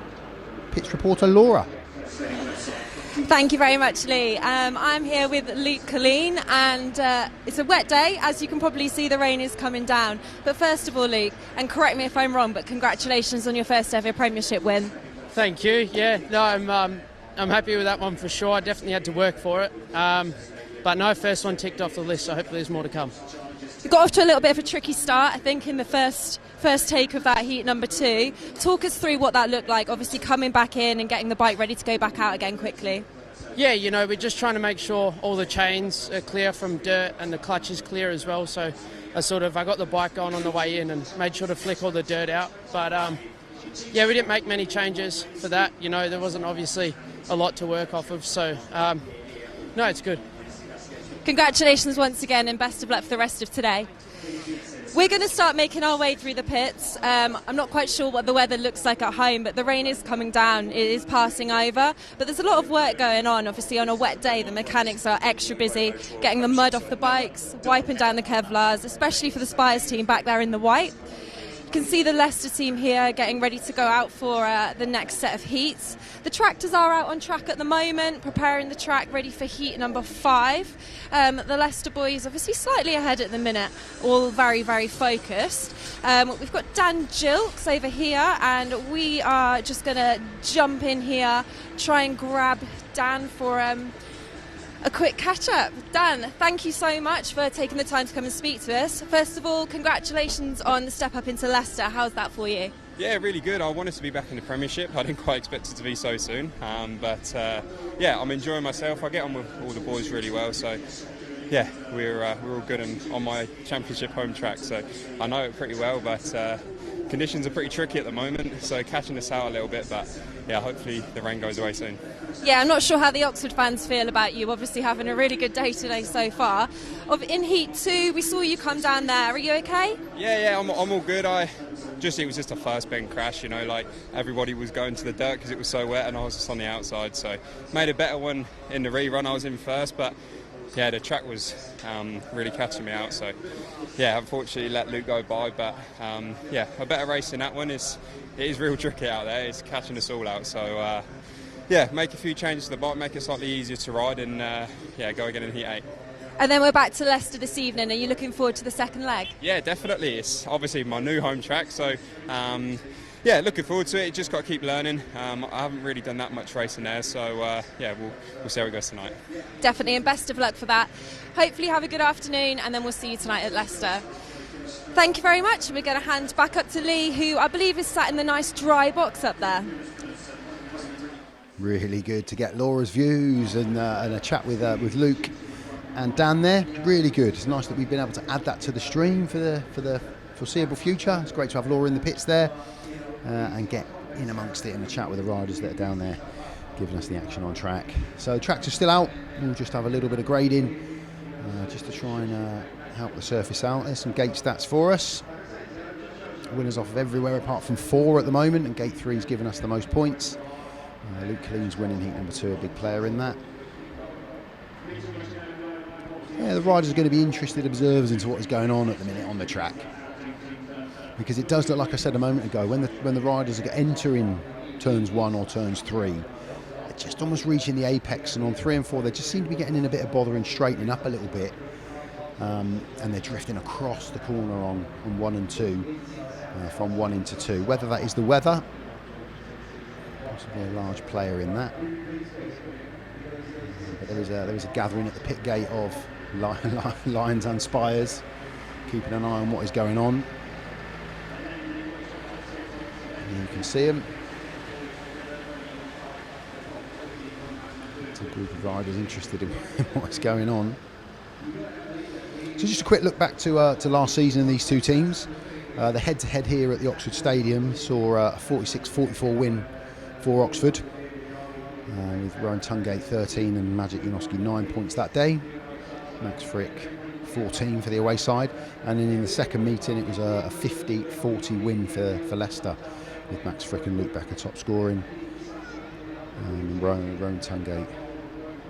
Speaker 1: pits reporter, Laura.
Speaker 4: Thank you very much, Lee. I'm here with Killeen, and it's a wet day. As you can probably see, the rain is coming down. But first of all, Luke, and correct me if I'm wrong, but congratulations on your first ever Premiership win.
Speaker 5: Thank you. Yeah, no, I'm happy with that one for sure. I definitely had to work for it. But no, first one ticked off the list, so hopefully there's more to come.
Speaker 4: You got off to a little bit of a tricky start, I think, in the first take of that heat number 2. Talk us through what that looked like, obviously coming back in and getting the bike ready to go back out again quickly.
Speaker 5: Yeah, you know, we're just trying to make sure all the chains are clear from dirt and the clutch is clear as well. So I got the bike going on the way in and made sure to flick all the dirt out. But yeah, we didn't make many changes for that. You know, there wasn't obviously a lot to work off of. So no, it's good.
Speaker 4: Congratulations once again, and best of luck for the rest of today. We're going to start making our way through the pits. I'm not quite sure what the weather looks like at home, but the rain is coming down. It is passing over. But there's a lot of work going on. Obviously, on a wet day, the mechanics are extra busy getting the mud off the bikes, wiping down the Kevlars, especially for the Spires team back there in the white. You can see the Leicester team here getting ready to go out for the next set of heats. The tractors are out on track at the moment, preparing the track ready for heat number 5. The Leicester boys obviously slightly ahead at the minute, all very, very focused. We've got Dan Gilkes over here, and we are just going to jump in here, try and grab Dan for a quick catch-up. Dan, thank you so much for taking the time to come and speak to us. First of all, congratulations on the step up into Leicester. How's that for you?
Speaker 6: Yeah, really good. I wanted to be back in the Premiership. I didn't quite expect it to be so soon. But yeah, I'm enjoying myself. I get on with all the boys really well. So yeah, we're all good and on my Championship home track. So I know it pretty well, but conditions are pretty tricky at the moment. So catching us out a little bit, but yeah, hopefully the rain goes away soon.
Speaker 4: Yeah, I'm not sure how the Oxford fans feel about you, obviously having a really good day today so far. In Heat 2, we saw you come down there. Are you okay?
Speaker 6: Yeah, I'm all good. It was just a first bend crash, you know, like everybody was going to the dirt because it was so wet and I was just on the outside. So made a better one in the ReRun. I was in first, but yeah, the track was really catching me out. So yeah, unfortunately let Luke go by, but yeah, a better race in that one. It is real tricky out there. It's catching us all out. So yeah, make a few changes to the bike, make it slightly easier to ride, and yeah, go again in Heat 8.
Speaker 4: And then we're back to Leicester this evening. Are you looking forward to the second leg?
Speaker 6: Yeah, definitely. It's obviously my new home track, so yeah, looking forward to it. Just got to keep learning. I haven't really done that much racing there, so yeah, we'll see how it goes tonight.
Speaker 4: Definitely, and best of luck for that. Hopefully have a good afternoon, and then we'll see you tonight at Leicester. Thank you very much. We're going to hand back up to Lee, who I believe is sat in the nice dry box up there.
Speaker 1: Really good to get Laura's views and a chat with Luke and Dan there. Really good. It's nice that we've been able to add that to the stream for the foreseeable future. It's great to have Laura in the pits there and get in amongst it and a chat with the riders that are down there giving us the action on track. So tracks are still out. We'll just have a little bit of grading just to try and help the surface out. There's some gate stats for us. Winners off of everywhere apart from 4 at the moment, and gate 3's given us the most points. Luke Killeen's winning heat number 2, a big player in that. Yeah, the riders are going to be interested observers into what is going on at the minute on the track, because it does look, like I said a moment ago, when the riders are entering turns 1 or turns 3, they're just almost reaching the apex, and on 3 and 4 they just seem to be getting in a bit of bother and straightening up a little bit, and they're drifting across the corner on 1 and 2, from 1 into 2. Whether that is the weather, possibly a large player in that, but there is a gathering at the pit gate of Lions and Spires, keeping an eye on what is going on. And you can see them. It's a group of riders interested in what's going on. So just a quick look back to last season in these two teams. The head-to-head here at the Oxford Stadium saw a 46-44 win for Oxford, with Rohan TUNGATE 13 and Magic Janoski 9 points that day. Max Fricke 14 for the away side, and then in the second meeting it was a 50-40 win for Leicester, with Max Fricke and Luke Becker top scoring. Rohan TUNGATE,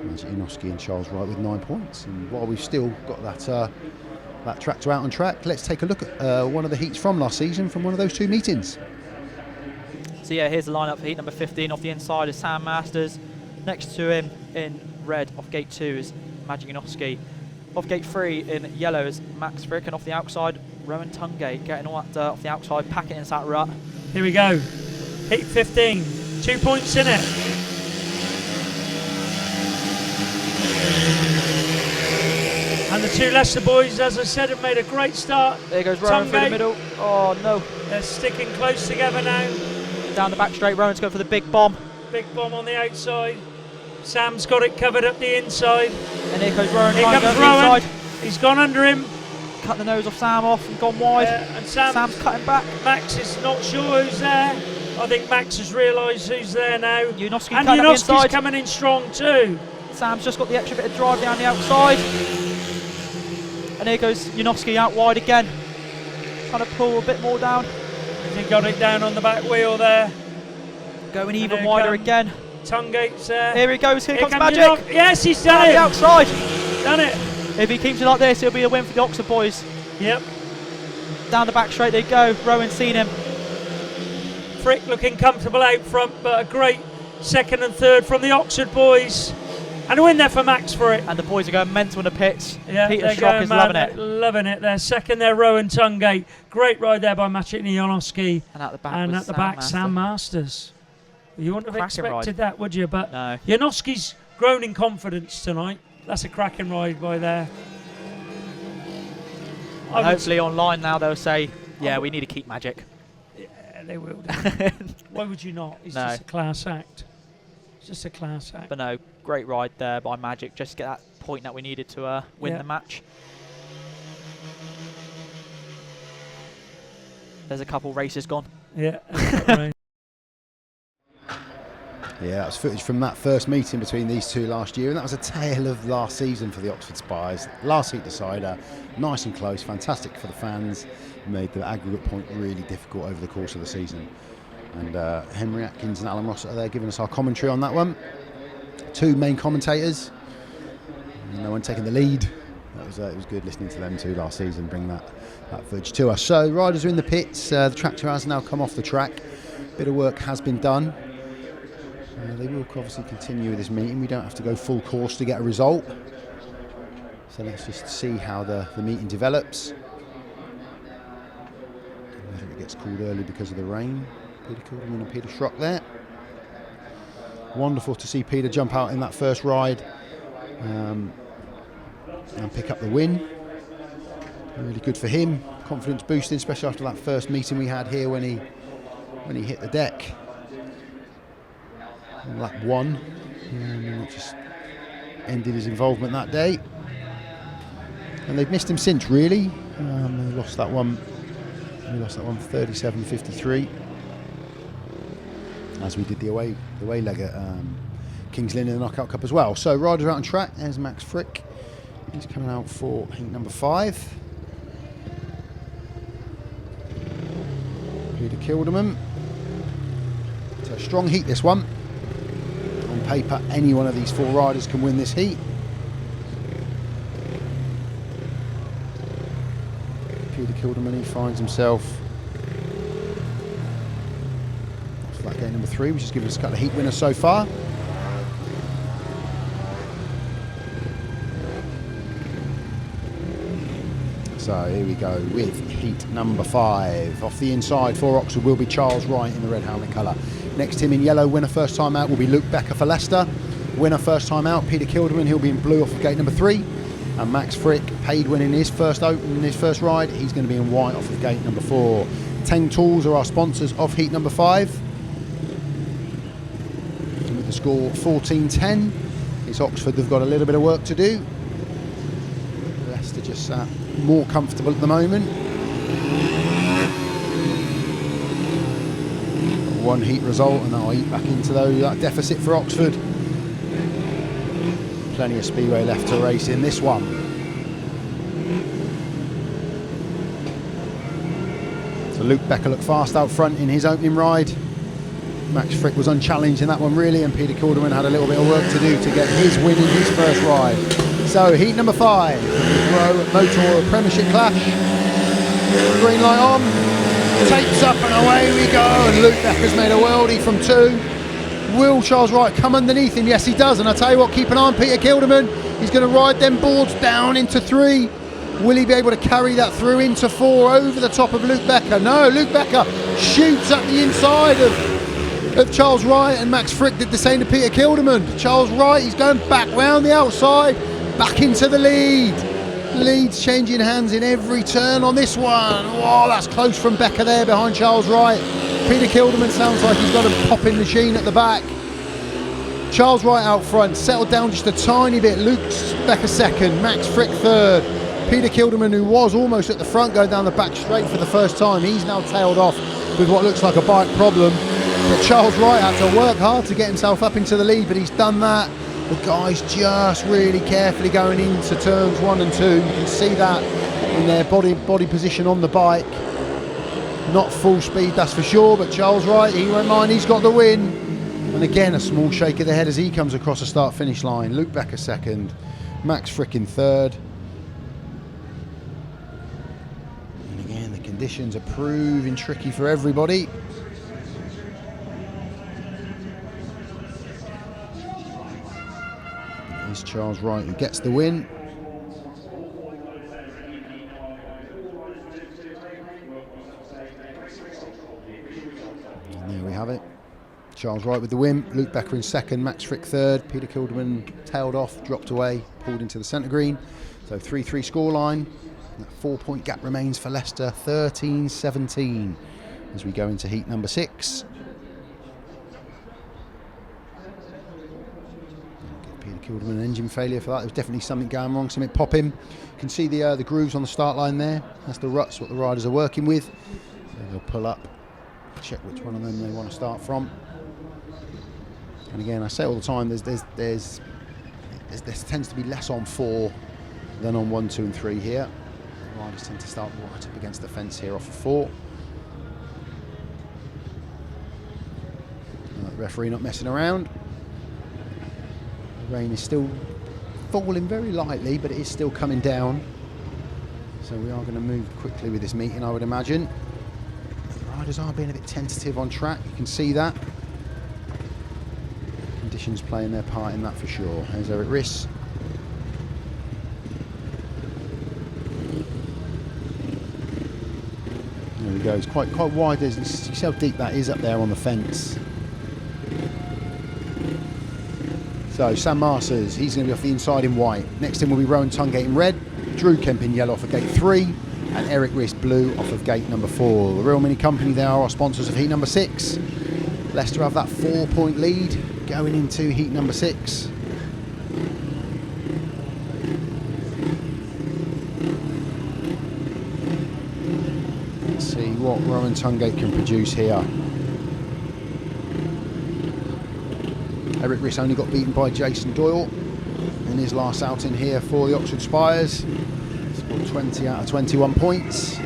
Speaker 1: Magic Janoski and Charles Wright with 9 points. And while we've still got that tractor out on track, let's take a look at one of the heats from last season from one of those two meetings.
Speaker 7: So yeah, here's the lineup for heat number 15. Off the inside is Sam Masters. Next to him in red off gate 2 is Magic Janoski. Off gate 3 in yellow is Max Fricke, and off the outside Rohan TUNGATE, getting all that dirt off the outside, packing into that rut.
Speaker 8: Here we go, heat 15, 2 points in it. And the two Leicester boys, as I said, have made a great start.
Speaker 7: There goes Rohan through the middle. Oh no.
Speaker 8: They're sticking close together now.
Speaker 7: Down the back straight, Rohan's going for the big bomb.
Speaker 8: Big bomb on the outside. Sam's got it covered up the inside.
Speaker 7: And here goes Rohan.
Speaker 8: Here comes Rohan. He's gone under him.
Speaker 7: Cut the nose off Sam off and gone wide.
Speaker 8: And
Speaker 7: Sam's cutting back.
Speaker 8: Max is not sure who's there. I think Max has realised who's there now.
Speaker 7: Janoski
Speaker 8: and
Speaker 7: cutting up the inside.
Speaker 8: Janoski's coming in strong too.
Speaker 7: Sam's just got the extra bit of drive down the outside. And here goes Janoski out wide again. Trying to pull a bit more down.
Speaker 8: He got it down on the back wheel there.
Speaker 7: Going even wider again.
Speaker 8: TUNGATE's there.
Speaker 7: Here he goes, here comes Magic.
Speaker 8: Yes, he's done it.
Speaker 7: The outside.
Speaker 8: Done it.
Speaker 7: If he keeps it like this, it'll be a win for the Oxford boys.
Speaker 8: Yep.
Speaker 7: Down the back straight they go. Rohan's seen him.
Speaker 8: Fricke looking comfortable out front, but a great second and third from the Oxford boys. And a win there for Max for it.
Speaker 7: And the boys are going mental in the pits.
Speaker 8: Yeah,
Speaker 7: Peter Schroeck is loving it.
Speaker 8: Loving it. They're second there, Rohan TUNGATE. Great ride there by Magic Janoski.
Speaker 7: And at the back,
Speaker 8: and at the back, Sam Masters. You wouldn't have expected that, would you? But
Speaker 7: no.
Speaker 8: Janoski's grown in confidence tonight. That's a cracking ride by there.
Speaker 7: And hopefully online now they'll say, yeah, we need to keep Magic.
Speaker 8: Yeah, they will. Why would you not? He's
Speaker 7: no.
Speaker 8: just a class act. It's just a class act.
Speaker 7: But no, great ride there by Magic, just to get that point that we needed to win the match. There's a couple races gone.
Speaker 8: Yeah. Right.
Speaker 1: Yeah, that was footage from that first meeting between these two last year, and that was a tale of last season for the Oxford Spires. Last heat decider, nice and close, fantastic for the fans, made the aggregate point really difficult over the course of the season. And Henry Atkins and Alan Ross are there giving us our commentary on that one. Two main commentators, no one taking the lead. It was good listening to them too last season, bring that footage to us. So riders are in the pits, the tractor has now come off the track, a bit of work has been done. They will obviously continue with this meeting. We don't have to go full course to get a result. So let's just see how the meeting develops. Whether it gets called early because of the rain. Peter Kildemand and Peter Schroeck there. Wonderful to see Peter jump out in that first ride and pick up the win. Really good for him. Confidence boosting, especially after that first meeting we had here when he hit the deck. lap 1. And it just ended his involvement that day. And they've missed him since, really. They lost that one. They lost that one 37-53. As we did the away leg at Kings Lynn in the Knockout Cup as well. So riders out on track. There's Max Fricke. He's coming out for heat number 5. Peter Kildemand. So a strong heat, this one. On paper, any one of these 4 riders can win this heat. Peter Kildemand, he finds himself off that gate number 3, which has given us a couple of heat winners so far. So here we go with heat number 5. Off the inside for Oxford will be Charles Wright in the red helmet colour. Next to him in yellow, winner first time out, will be Luke Becker for Leicester. Winner first time out, Peter Kildemand, he'll be in blue off of gate number 3. And Max Fricke, paid winning his first open, his first ride, he's going to be in white off of gate number 4. Teng Tools are our sponsors of heat number 5. And with the score 14-10, it's Oxford, they've got a little bit of work to do. Leicester just sat more comfortable at the moment. One heat result and that'll eat back into that deficit for Oxford. Plenty of speedway left to race in this one. So Luke Becker looked fast out front in his opening ride. Max Fricke was unchallenged in that one really, and Peter Kildemand had a little bit of work to do to get his win in his first ride. So heat number 5, ROWE Motor Premiership clash. Green light on, tapes up and away we go, and Luke Becker's made a worldie from 2. Will Charles Wright come underneath him? Yes, he does. And I tell you what, keep an eye on Peter Kildemand. He's going to ride them boards down into 3. Will he be able to carry that through into 4 over the top of Luke Becker? No, Luke Becker shoots up the inside of Charles Wright, and Max Fricke did the same to Peter Kildemand. Charles Wright, he's going back round the outside, back into the lead. Lead's changing hands in every turn on this one. Oh, that's close from Becker there behind Charles Wright. Peter Kildemand sounds like he's got a popping machine at the back. Charles Wright out front, settled down just a tiny bit. Luke Becker second, Max Fricke third. Peter Kildemand, who was almost at the front, going down the back straight for the first time. He's now tailed off with what looks like a bike problem. But Charles Wright had to work hard to get himself up into the lead, but he's done that. The guys just really carefully going into turns 1 and 2. You can see that in their body position on the bike. Not full speed, that's for sure, but Charles Wright, he won't mind, he's got the win. And again, a small shake of the head as he comes across the start-finish line. Luke Becker second, Max Fricke in third. And again, the conditions are proving tricky for everybody. It's Charles Wright who gets the win. And there we have it. Charles Wright with the win. Luke Becker in second, Max Fricke third. Peter Kildemand tailed off, dropped away, pulled into the centre green. So 3-3 scoreline. That 4-point gap remains for Leicester, 13-17 as we go into heat number 6. Peter Kildemand an engine failure for that. There was definitely something going wrong, something popping. You can see the grooves on the start line there. That's the ruts, what the riders are working with. So they'll pull up, check which one of them they want to start from. And again, I say all the time, there tends to be less on 4 than on 1, 2 and 3 here. The riders tend to start right up against the fence here off of 4. The referee not messing around. The rain is still falling very lightly, but it is still coming down. So we are going to move quickly with this meeting, I would imagine. The riders are being a bit tentative on track, you can see that. Conditions playing their part in that for sure. There's Erik RISS. There he goes, quite wide. You see how deep that is up there on the fence. So Sam Masters, he's going to be off the inside in white. Next to him will be Rohan TUNGATE in red, Drew Kemp in yellow off of gate 3, and Erik RISS blue off of gate number 4. The Real Mini Company, they are our sponsors of heat number 6. Leicester have that 4-point lead going into heat number 6. Let's see what Rohan TUNGATE can produce here. Erik RISS only got beaten by Jason Doyle in his last outing here for the Oxford Spires. Scored 20 out of 21 points.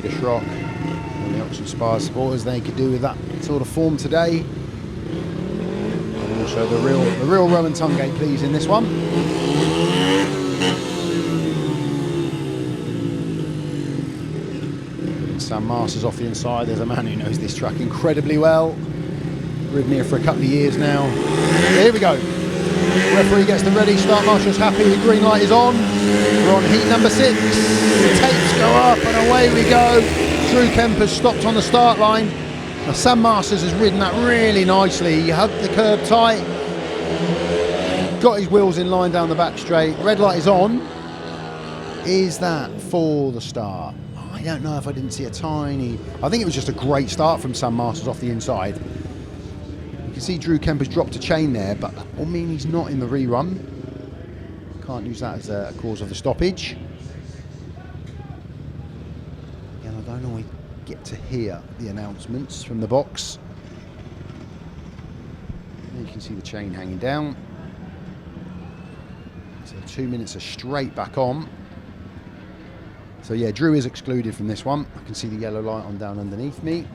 Speaker 1: Schroeck and the Oxford Spires supporters, they could do with that sort of form today. And also the real Rohan TUNGATE, please, in this one. Sam Masters off the inside. There's a man who knows this track incredibly well. Ridden here for a couple of years now. Here we go. Referee gets them ready. Start marshal's happy. The green light is on. We're on heat number 6. The tapes go up and away we go. Kemp has stopped on the start line. Now Sam Masters has ridden that really nicely. He hugged the curb tight. Got his wheels in line down the back straight. Red light is on. Is that for the start? I don't know if I didn't see a tiny... I think it was just a great start from Sam Masters off the inside. You can see Kemp has dropped a chain there, but that will mean he's not in the rerun. Can't use that as a cause of the stoppage. And I don't always get to hear the announcements from the box. And you can see the chain hanging down. So 2 minutes are straight back on. So yeah, Drew is excluded from this one. I can see the yellow light on down underneath me.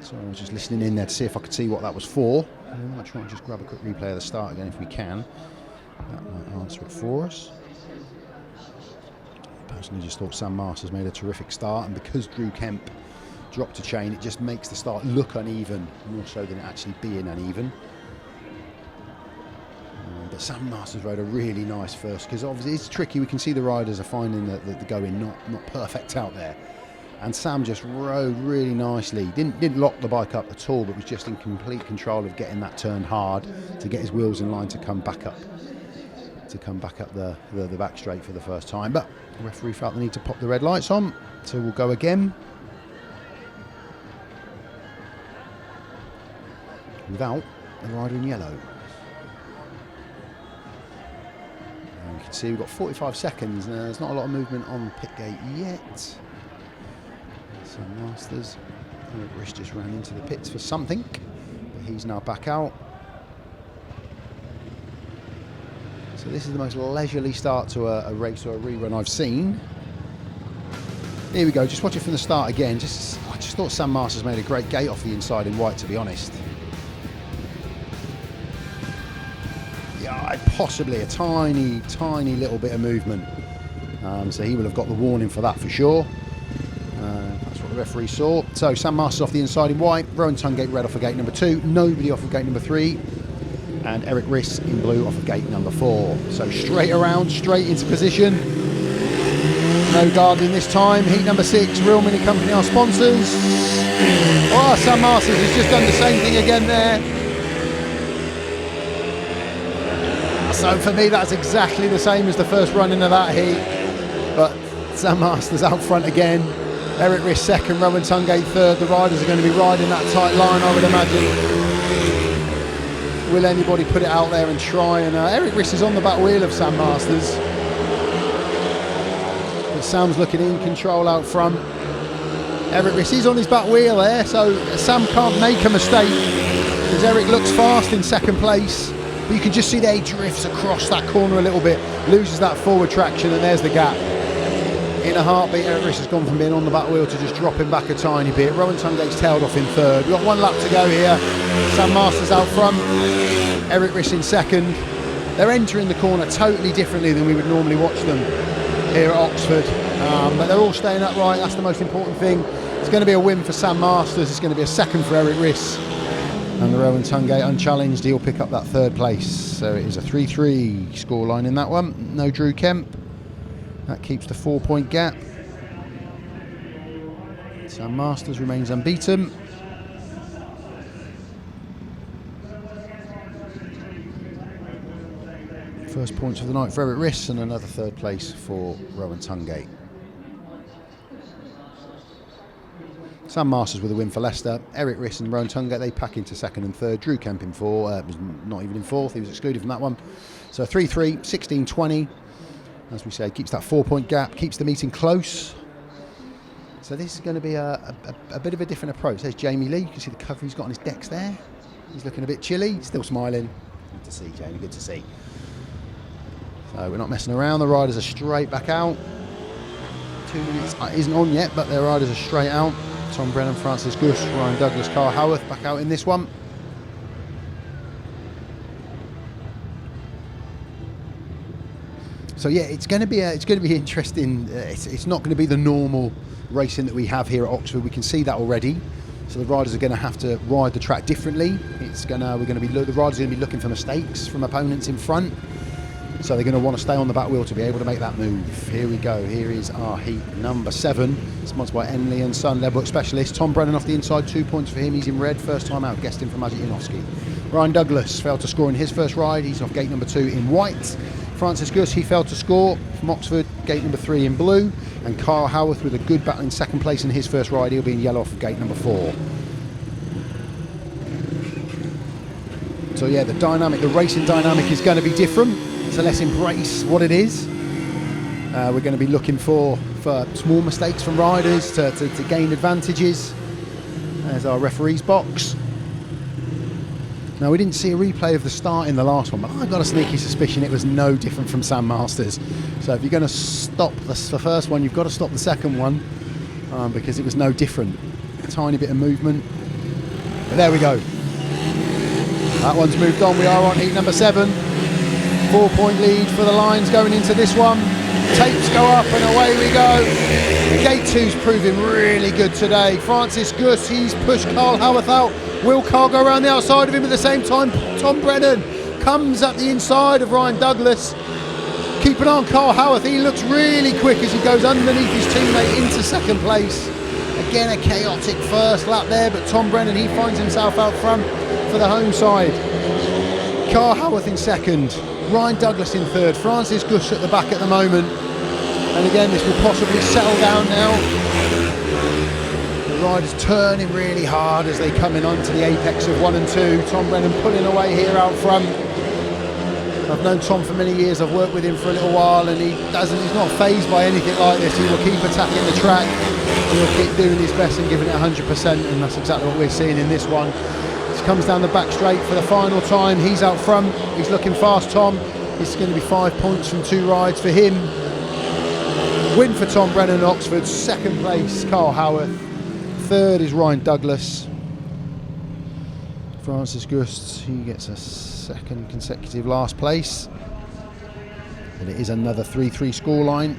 Speaker 1: So I was just listening in there to see if I could see what that was for. I might try and just grab a quick replay of the start again if we can. That might answer it for us. I personally just thought Sam Masters made a terrific start, and because Kemp dropped a chain, it just makes the start look uneven, more so than it actually being uneven. But Sam Masters rode a really nice first, because obviously it's tricky. We can see the riders are finding the going not perfect out there. And Sam just rode really nicely. Didn't lock the bike up at all, but was just in complete control of getting that turned hard to get his wheels in line to come back up. The back straight for the first time. But the referee felt the need to pop the red lights on, so we'll go again. Without the rider in yellow. And you can see we've got 45 seconds. Now, there's not a lot of movement on pit gate yet. So Masters, Erik RISS just ran into the pits for something, but he's now back out. So this is the most leisurely start to a race or a rerun I've seen. Here we go, just watch it from the start again. I just thought Sam Masters made a great gate off the inside in white, to be honest. Yeah, possibly a tiny little bit of movement. So he will have got the warning for that for sure. That's what the referee saw. So Sam Masters off the inside in white, Rohan TUNGATE red off of gate number 2, nobody off of gate number 3, and Erik RISS in blue off of gate number 4. So straight around, straight into position. No guarding this time. Heat number 6, Real Mini Company, our sponsors. Oh, Sam Masters has just done the same thing again there. So for me, that's exactly the same as the first run into that heat. But Sam Masters out front again. Erik RISS second, Rohan TUNGATE third. The riders are going to be riding that tight line, I would imagine. Will anybody put it out there and try? And Erik RISS is on the back wheel of Sam Masters. But Sam's looking in control out front. Erik RISS is on his back wheel there, so Sam can't make a mistake, as Erik looks fast in second place. But you can just see that he drifts across that corner a little bit, loses that forward traction, and there's the gap. In a heartbeat, Erik RISS has gone from being on the back wheel to just dropping back a tiny bit. Rohan TUNGATE's tailed off in third. We've got 1 lap to go here. Sam Masters out front, Erik RISS in second. They're entering the corner totally differently than we would normally watch them here at Oxford. But they're all staying upright, that's the most important thing. It's going to be a win for Sam Masters, it's going to be a second for Erik RISS. And the Rohan TUNGATE unchallenged, he'll pick up that third place. So it is a 3-3 scoreline in that one. No Kemp. That keeps the 4-point gap. Sam Masters remains unbeaten. First points of the night for Erik RISS, and another third place for Rohan TUNGATE. Sam Masters with a win for Leicester. Erik RISS and Rohan TUNGATE, they pack into second and third. Drew Kemp in fourth, was not even in fourth, he was excluded from that one. So 3-3, 16-20. As we say, keeps that 4-point gap, keeps the meeting close. So this is going to be a bit of a different approach. There's Jamie Lee, you can see the cover he's got on his decks there. He's looking a bit chilly, still smiling. Good to see, Jamie, good to see. So we're not messing around, the riders are straight back out. 2 minutes isn't on yet, but their riders are straight out. Tom Brennan, Francis Gusts, Ryan Douglas, Carl Howarth back out in this one. So yeah, it's going to be interesting. It's not going to be the normal racing that we have here at Oxford. We can see that already. So the riders are going to have to ride the track differently. The riders are going to be looking for mistakes from opponents in front. So they're going to want to stay on the back wheel to be able to make that move. Here we go. Here is our heat number 7, sponsored by Enley and Son, level specialist. Tom Brennan off the inside, 2 points for him. He's in red, first time out, guesting from Maciej Janowski. Ryan Douglas failed to score in his first ride. He's off gate number 2 in white. Francis Gusts, he failed to score from Oxford, gate number 3 in blue. And Carl Howarth with a good battle in second place in his first ride. He'll be in yellow off of gate number 4. So yeah, the racing dynamic is going to be different. So let's embrace what it is. We're going to be looking for small mistakes from riders to gain advantages. There's our referee's box. Now, we didn't see a replay of the start in the last one, but I've got a sneaky suspicion it was no different from Sam Masters. So if you're going to stop the first one, you've got to stop the second one, because it was no different. A tiny bit of movement. But there we go. That one's moved on. We are on heat number 7. 4-point lead for the Lions going into this one. Tapes go up and away we go. Gate 2's proving really good today. Francis Gusts, he's pushed Carl Howarth out. Will Carl go around the outside of him at the same time? Tom Brennan comes up the inside of Ryan Douglas. Keep an eye on Carl Howarth. He looks really quick as he goes underneath his teammate into second place. Again, a chaotic first lap there, but Tom Brennan, he finds himself out front for the home side. Carl Howarth in second. Ryan Douglas in third, Francis Gusts at the back at the moment. And again, this will possibly settle down now. The riders turning really hard as they come in onto the apex of 1 and 2. Tom Brennan pulling away here out front. I've known Tom for many years, I've worked with him for a little while, and he's not fazed by anything like this. He will keep attacking the track. He will keep doing his best and giving it 100%, and that's exactly what we're seeing in this one. Comes down the back straight for the final time. He's out front. He's looking fast, Tom. It's going to be 5 points from 2 rides for him. Win for Tom Brennan and Oxford. Second place, Carl Howarth. Third is Ryan Douglas. Francis Gusts, he gets a second consecutive last place. And it is another 3-3 scoreline.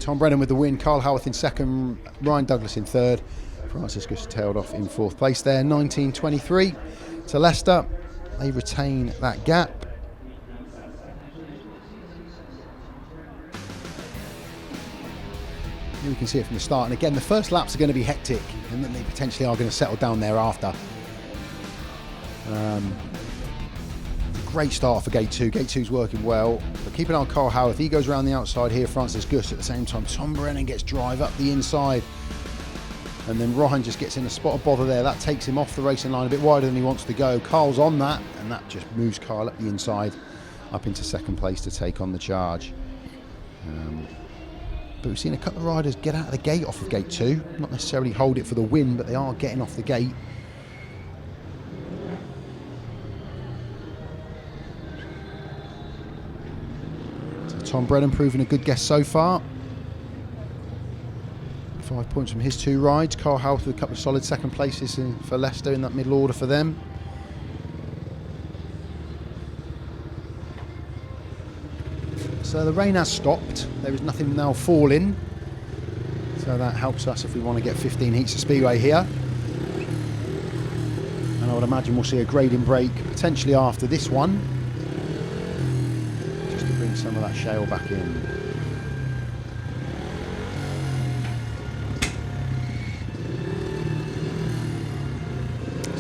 Speaker 1: Tom Brennan with the win, Carl Howarth in second, Ryan Douglas in third. Francis Gusts tailed off in fourth place there. 19-23 to Leicester. They retain that gap. Here we can see it from the start. And again, the first laps are going to be hectic, and then they potentially are going to settle down thereafter. Great start for gate 2. Gate 2's working well. But keep an eye on Carl Howarth. He goes around the outside here. Francis Gusts at the same time. Tom Brennan gets drive up the inside. And then Rohan just gets in a spot of bother there. That takes him off the racing line a bit wider than he wants to go. Carl's on that, and that just moves Carl up the inside, up into second place to take on the charge. But we've seen a couple of riders get out of the gate off of gate 2. Not necessarily hold it for the win, but they are getting off the gate. Tom Brennan proving a good guess so far. 5 points from his 2 rides. Carl Howarth with a couple of solid second places for Leicester in that middle order for them. So the rain has stopped. There is nothing now falling. So that helps us if we want to get 15 heats of Speedway here. And I would imagine we'll see a grading break potentially after this one, some of that shale back in.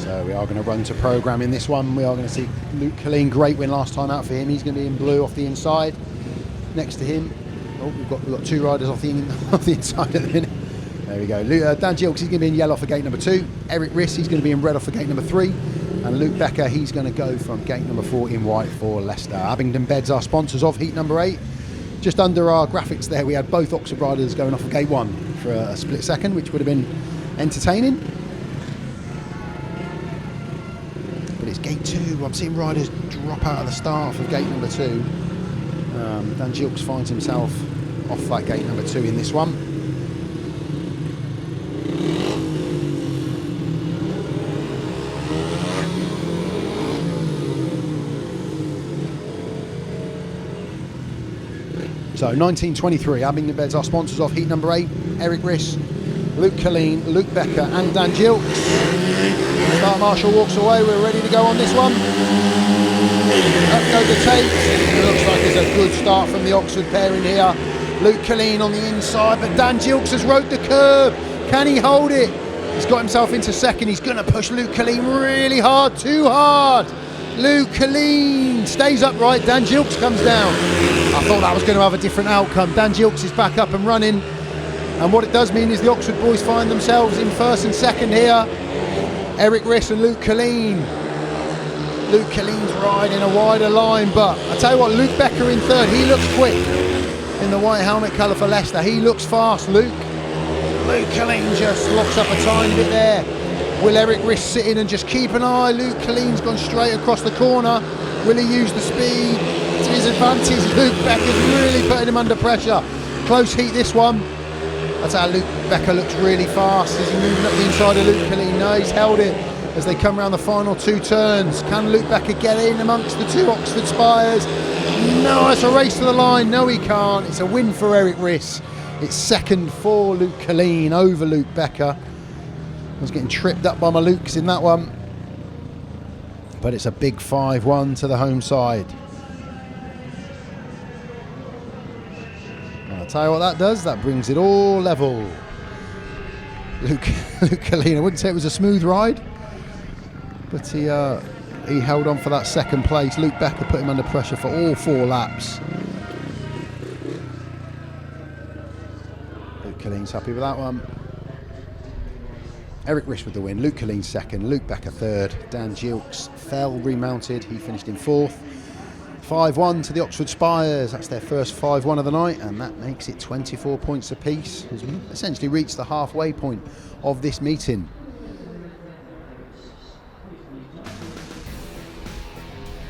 Speaker 1: So we are going to run to programme in this one. We are going to see Luke Killeen, great win last time out for him. He's going to be in blue off the inside. Next to him, oh, we've got two riders off the inside at the minute. There we go. Dan Gilkes, he's going to be in yellow for gate number 2. Erik RISS, he's going to be in red off for gate number 3. And Luke Becker, he's going to go from gate number 4 in white for Leicester. Abingdon Beds are sponsors of heat number 8. Just under our graphics there, we had both Oxford riders going off of gate 1 for a split second, which would have been entertaining. But it's gate 2. I'm seeing riders drop out of the start for gate number 2. Dan Gilkes finds himself off that gate number 2 in this one. So 1923, Abingdon Beds are sponsors of heat number 8. Erik RISS, Luke Killeen, Luke Becker and Dan Gilkes. Start marshal walks away, we're ready to go on this one. Up go the tapes. It looks like it's a good start from the Oxford pair in here. Luke Killeen on the inside, but Dan Gilkes has rode the curb. Can he hold it? He's got himself into second. He's going to push Luke Killeen really hard, too hard. Luke Killeen stays upright. Dan Gilkes comes down. I thought that was going to have a different outcome. Dan Gilkes is back up and running. And what it does mean is the Oxford boys find themselves in first and second here. Erik RISS and Luke Killeen. Luke Killeen's riding a wider line, but I tell you what, Luke Becker in third, he looks quick in the white helmet colour for Leicester. He looks fast, Luke. Luke Killeen just locks up a tiny bit there. Will Erik RISS sit in and just keep an eye? Luke Killeen's gone straight across the corner. Will he use the speed to his advantage? Luke Becker's really putting him under pressure. Close heat this one. That's how Luke Becker looks really fast. Is he moving up the inside of Luke Killeen? No, he's held it as they come around the final 2 turns. Can Luke Becker get in amongst the 2 Oxford Spires? No, it's a race to the line. No, he can't. It's a win for Erik RISS. It's second for Luke Killeen over Luke Becker. I was getting tripped up by my Lukes in that one. But it's a big 5-1 to the home side. And I'll tell you what that does. That brings it all level. Luke Killeen, I wouldn't say it was a smooth ride, but he held on for that second place. Luke Becker put him under pressure for all 4 laps. Luke Killeen's happy with that one. Erik RISS with the win, Luke Killeen second, Luke Becker third, Dan Gilkes fell, remounted, he finished in 4th. 5-1 to the Oxford Spires, that's their first 5-1 of the night, and that makes it 24 points apiece, as we essentially reached the halfway point of this meeting.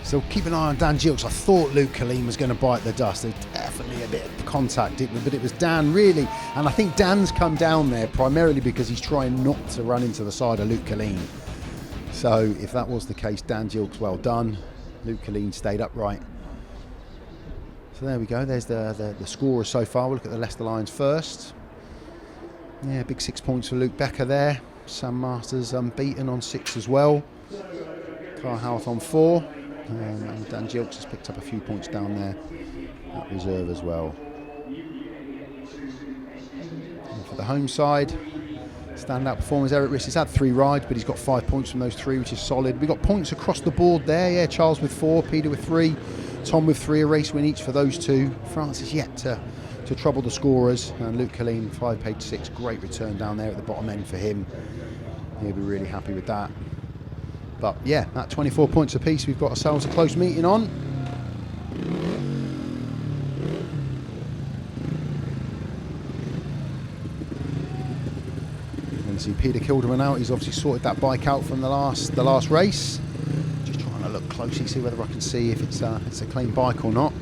Speaker 1: So keep an eye on Dan Gilkes. I thought Luke Killeen was going to bite the dust. There's definitely a bit of contact, but it was Dan really. And I think Dan's come down there primarily because he's trying not to run into the side of Luke Killeen. So if that was the case, Dan Gilkes, well done. Luke Killeen stayed upright. So there we go. There's the scorers so far. We'll look at the Leicester Lions first. Yeah, big 6 points for Luke Becker there. Sam Masters unbeaten on 6 as well. Carl Howarth on 4. And Dan Gilkes has picked up a few points down there at reserve as well. And for the home side, standout performers, Erik RISS has had 3 rides, but he's got 5 points from those 3, which is solid. We've got points across the board there. Yeah, Charles with 4, Peter with 3, Tom with 3, a race win each for those 2. France is yet to trouble the scorers, and Luke Killeen 5 paid 6. Great return down there at the bottom end for him. He'll be really happy with that. But yeah, at 24 points apiece, we've got ourselves a close meeting on. You can see Peter Kildemand out. He's obviously sorted that bike out from the last race. Just trying to look closely, see whether I can see if it's a clean bike or not.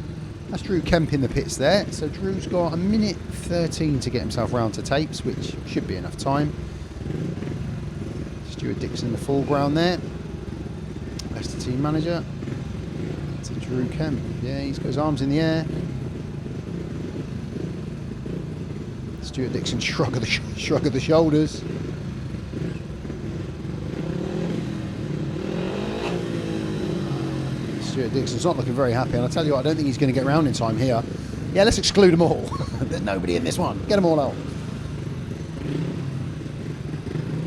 Speaker 1: That's Drew Kemp in the pits there. So Drew's got a minute 13 to get himself round to tapes, which should be enough time. Stewart DICKSON in the foreground there. Leicester team manager. To Drew Kemp. Yeah, he's got his arms in the air. Stewart DICKSON shrug of the shoulders. Stewart DICKSON's not looking very happy, and I tell you what, I don't think he's going to get round in time here. Yeah, let's exclude them all. There's nobody in this one. Get them all out.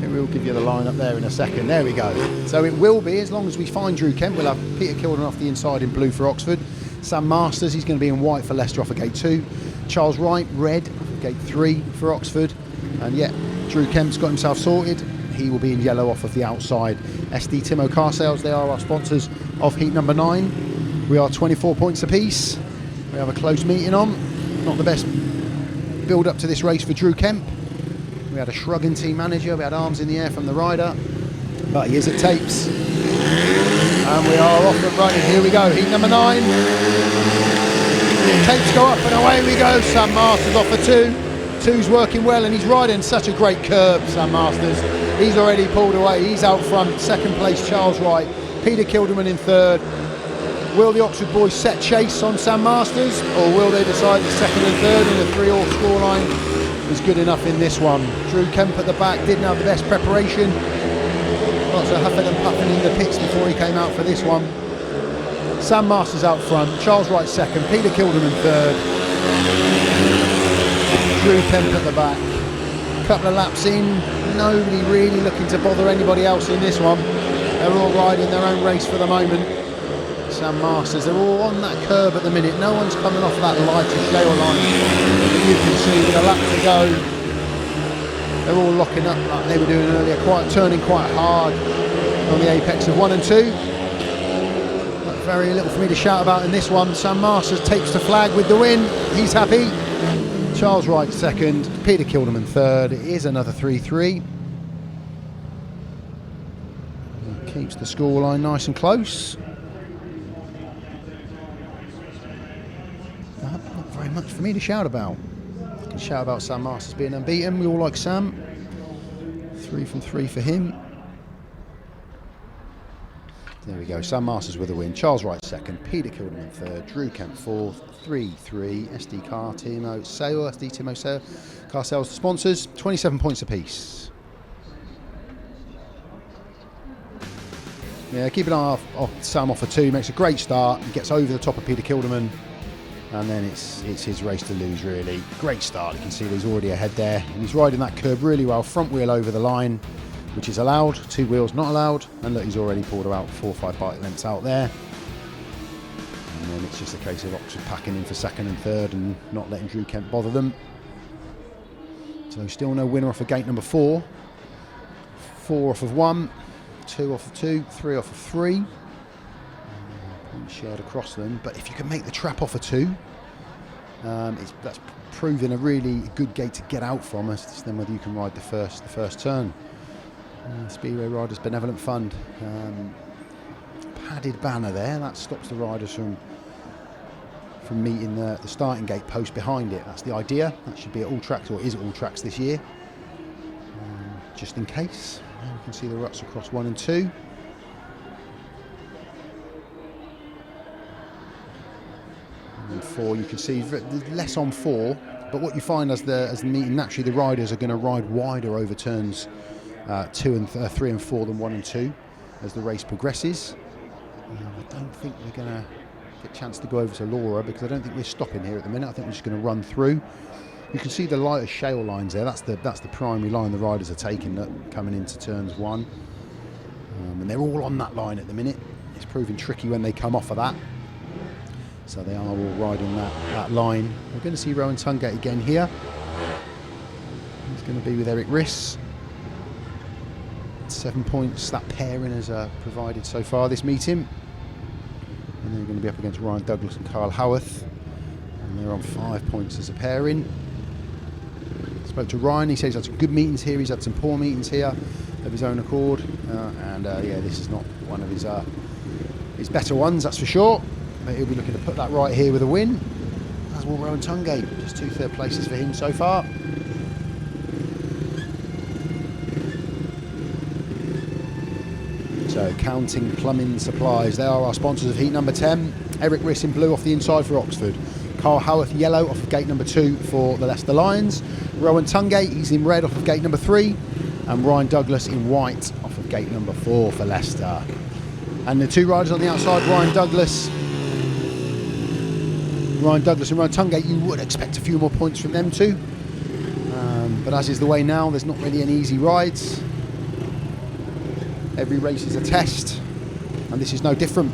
Speaker 1: Here We'll give you the line up there in a second. There we go. So it will be, as long as we find Drew Kemp, we'll have Peter Kildemand off the inside in blue for Oxford. Sam Masters, he's going to be in white for Leicester off of gate 2. Charles Wright, red, off of gate 3 for Oxford. And yeah, Drew Kemp's got himself sorted. He will be in yellow off of the outside. SD Timo Car Sales, they are our sponsors of heat number 9. We are 24 points apiece. We have a close meeting on. Not the best build up to this race for Drew Kemp. We had a shrugging team manager, we had arms in the air from the rider, but he is at tapes. And we are off and running. Here we go, heat number 9. Tapes go up and away we go. Sam Masters off for 2. 2's working well and he's riding such a great curb, Sam Masters. He's already pulled away, he's out front. Second place, Charles Wright. Peter Kildemand in 3rd. Will the Oxford boys set chase on Sam Masters, or will they decide that 2nd and 3rd in a 3-all scoreline is good enough in this one? Drew Kemp at the back didn't have the best preparation. Lots of huffing and puffing in the pits before he came out for this one. Sam Masters out front, Charles Wright 2nd, Peter Kildemand 3rd. Drew Kemp at the back. Couple of laps in, nobody really looking to bother anybody else in this one. They're all riding their own race for the moment. Sam Masters, they're all on that curb at the minute. No one's coming off that lighter shale line. You can see with a lap to go, they're all locking up like they were doing earlier, turning quite hard on the apex of 1 and 2. But very little for me to shout about in this one. Sam Masters takes the flag with the win. He's happy. Charles Wright 2nd, Peter Kildemand 3rd. It is another 3-3. Keeps the scoreline nice and close. Not very much for me to shout about. I can shout about Sam Masters being unbeaten. We all like Sam. 3 from 3 for him. There we go. Sam Masters with a win. Charles Wright 2nd, Peter Kildemand 3rd, Drew Kemp 4th, 3-3. SD Car Timo Sale, SD Timo Sale Car Sales sponsors. 27 points apiece. Yeah, keep an eye off Sam off for 2. Makes a great start. He gets over the top of Peter Kildemand. And then it's his race to lose, really. Great start. You can see he's already ahead there. And he's riding that curve really well. Front wheel over the line, which is allowed. 2 wheels not allowed. And look, he's already pulled about 4 or 5 bike lengths out there. And then it's just a case of Oxford packing in for 2nd and 3rd and not letting Drew Kemp bother them. So still no winner off of gate number 4. 4 off of 1. 2 off of 2. 3 off of 3. Shared across them, but if you can make the trap off a 2, that's proving a really good gate to get out from. It's then whether you can ride the first turn. Speedway Riders Benevolent Fund, padded banner there that stops the riders from meeting the starting gate post behind it. That's the idea. That should be at all tracks, or is at all tracks this year, just in case. You can see the ruts across 1 and 2. And 4, you can see less on 4, but what you find as the meeting, naturally the riders are going to ride wider over turns 3 and 4 than 1 and 2 as the race progresses. I don't think we're going to get a chance to go over to Laura, because I don't think we're stopping here at the minute. I think we're just going to run through. You can see the lighter shale lines there. That's the primary line the riders are taking coming into turns 1, and they're all on that line at the minute. It's proving tricky when they come off of that. So they are all riding that line. We're going to see Rohan TUNGATE again here. He's going to be with Erik RISS. 7 points that pairing has provided so far this meeting. And they're going to be up against Ryan Douglas and Kyle Howarth. And they're on 5 points as a pairing. Spoke to Ryan, he says he's had some good meetings here, he's had some poor meetings here of his own accord. Yeah, this is not one of his better ones, that's for sure. But he'll be looking to put that right here with a win, as will Rohan TUNGATE. Just 2 third places for him so far. So Counting Plumbing Supplies, they are our sponsors of heat number 10. Erik RISS in blue off the inside for Oxford. Carl Howarth yellow off of gate number 2 for the Leicester Lions. Rohan TUNGATE, he's in red off of gate number 3. And Ryan Douglas in white off of gate number 4 for Leicester. And the 2 riders on the outside, Ryan Douglas and Rohan TUNGATE, you would expect a few more points from them too. But as is the way now, there's not really any easy rides. Every race is a test, and this is no different.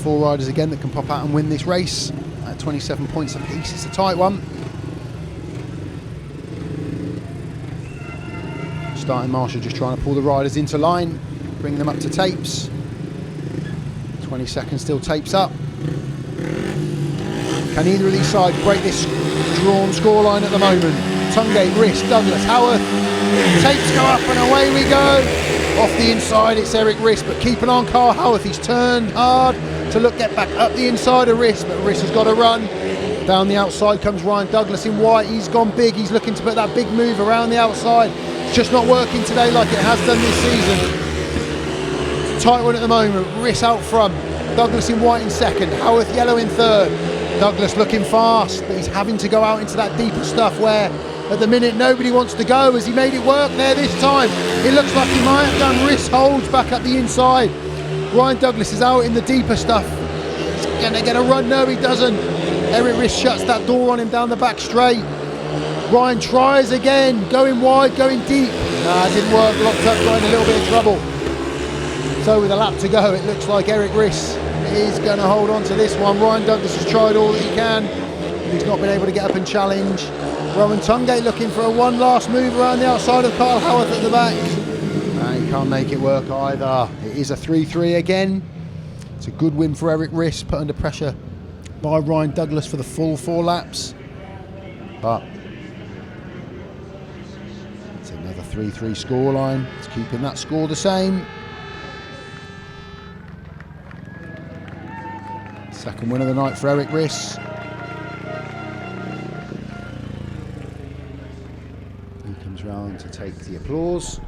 Speaker 1: 4 riders again that can pop out and win this race at 27 points apiece. It's a tight one. Starting marshal just trying to pull the riders into line, bring them up to tapes. 20 seconds still tapes up. Can either of these sides break this drawn scoreline at the moment? Tungate, RISS, Douglas, Howarth. Tapes go up and away we go. Off the inside it's Erik RISS, but keep an eye on Carl Howarth. He's turned hard to get back up the inside of RISS, but RISS has got to run. Down the outside comes Ryan Douglas in white. He's gone big. He's looking to put that big move around the outside. It's just not working today like it has done this season. Tight one at the moment. RISS out front. Douglas in white in second. Howarth yellow in third. Douglas looking fast, but he's having to go out into that deeper stuff where at the minute nobody wants to go. Has he made it work there this time? It looks like he might have done. RISS holds back up the inside. Ryan Douglas is out in the deeper stuff. He's gonna get a run. No, he doesn't. Erik RISS shuts that door on him down the back straight. Ryan tries again, going wide, going deep. Nah, it didn't work. Locked up, got in a little bit of trouble. So with a lap to go, it looks like Erik RISS is going to hold on to this one. Ryan Douglas has tried all that he can, but he's not been able to get up and challenge. Rohan TUNGATE looking for a one last move around the outside of Carl Howarth at the back. He can't make it work either. It is a 3-3 again. It's a good win for Erik RISS, put under pressure by Ryan Douglas for the full 4 laps. But it's another 3-3 scoreline. It's keeping that score the same. Second win of the night for Erik RISS. He comes round to take the applause.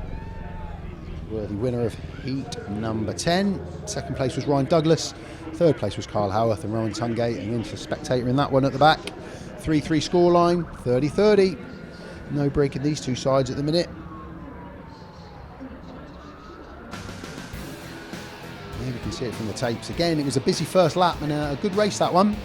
Speaker 1: Worthy winner of heat number 10. Second place was Ryan Douglas. Third place was Carl Howarth and Rohan TUNGATE, and into spectator in that one at the back. 3-3 scoreline, 30-30. No break in these two sides at the minute. There we can see it from the tapes. Again, it was a busy first lap and a good race, that one.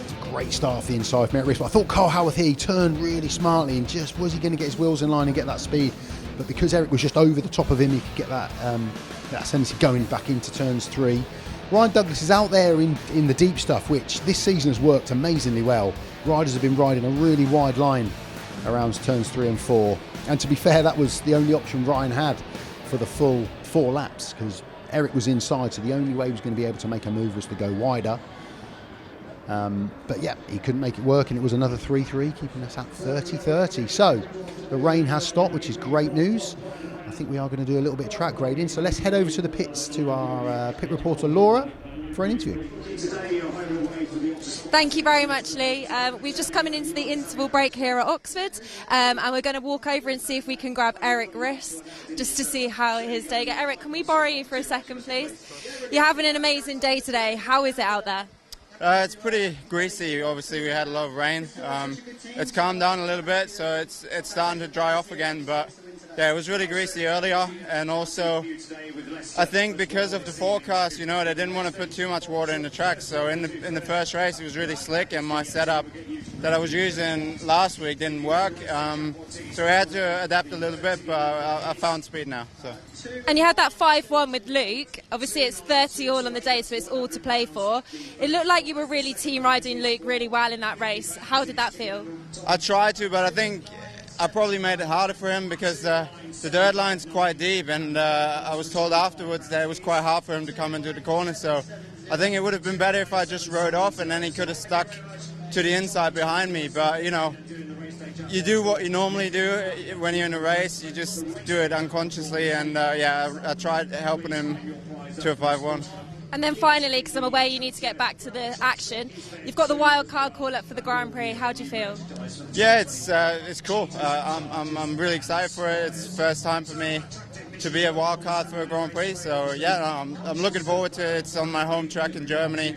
Speaker 1: It's a great start off the inside from Erik RISS, but I thought Carl Howarth here, he turned really smartly and just, was he going to get his wheels in line and get that speed? But because Erik was just over the top of him, he could get that ascendancy going back into turns 3. Ryan Douglas is out there in the deep stuff, which this season has worked amazingly well. Riders have been riding a really wide line around turns 3 and 4. And to be fair, that was the only option Ryan had for the full 4 laps, because Erik was inside, so the only way he was going to be able to make a move was to go wider. But yeah, he couldn't make it work, and it was another 3-3, keeping us at 30-30. So the rain has stopped, which is great news. I think we are going to do a little bit of track grading, so let's head over to the pits to our pit reporter Laura for an interview.
Speaker 4: Thank you very much, Lee. We've just come into the interval break here at Oxford, and we're going to walk over and see if we can grab Erik RISS, just to see how his day goes. Erik, can we borrow you for a second, please? You're having an amazing day today. How is it out there?
Speaker 9: It's pretty greasy. Obviously, we had a lot of rain. It's calmed down a little bit, so it's starting to dry off again. But yeah, it was really greasy earlier, and also I think because of the forecast, you know, they didn't want to put too much water in the track. So in the first race, it was really slick, and my setup that I was using last week didn't work. So I had to adapt a little bit, but I found speed now. So.
Speaker 4: And you had that 5-1 with Luke. Obviously, it's 30 all on the day, so it's all to play for. It looked like you were really team riding Luke really well in that race. How did that feel? I
Speaker 9: tried to, but I think I probably made it harder for him because the dirt line's quite deep, and I was told afterwards that it was quite hard for him to come into the corner. So I think it would have been better if I just rode off, and then he could have stuck to the inside behind me. But you know, you do what you normally do when you're in a race. You just do it unconsciously, and yeah, I tried helping him to a 5-1.
Speaker 4: And then finally, because I'm aware you need to get back to the action, you've got the wild card call-up for the Grand Prix. How do you feel?
Speaker 9: Yeah, it's cool. I'm really excited for it. It's the first time for me to be a wild card for a Grand Prix. So yeah, I'm looking forward to it. It's on my home track in Germany.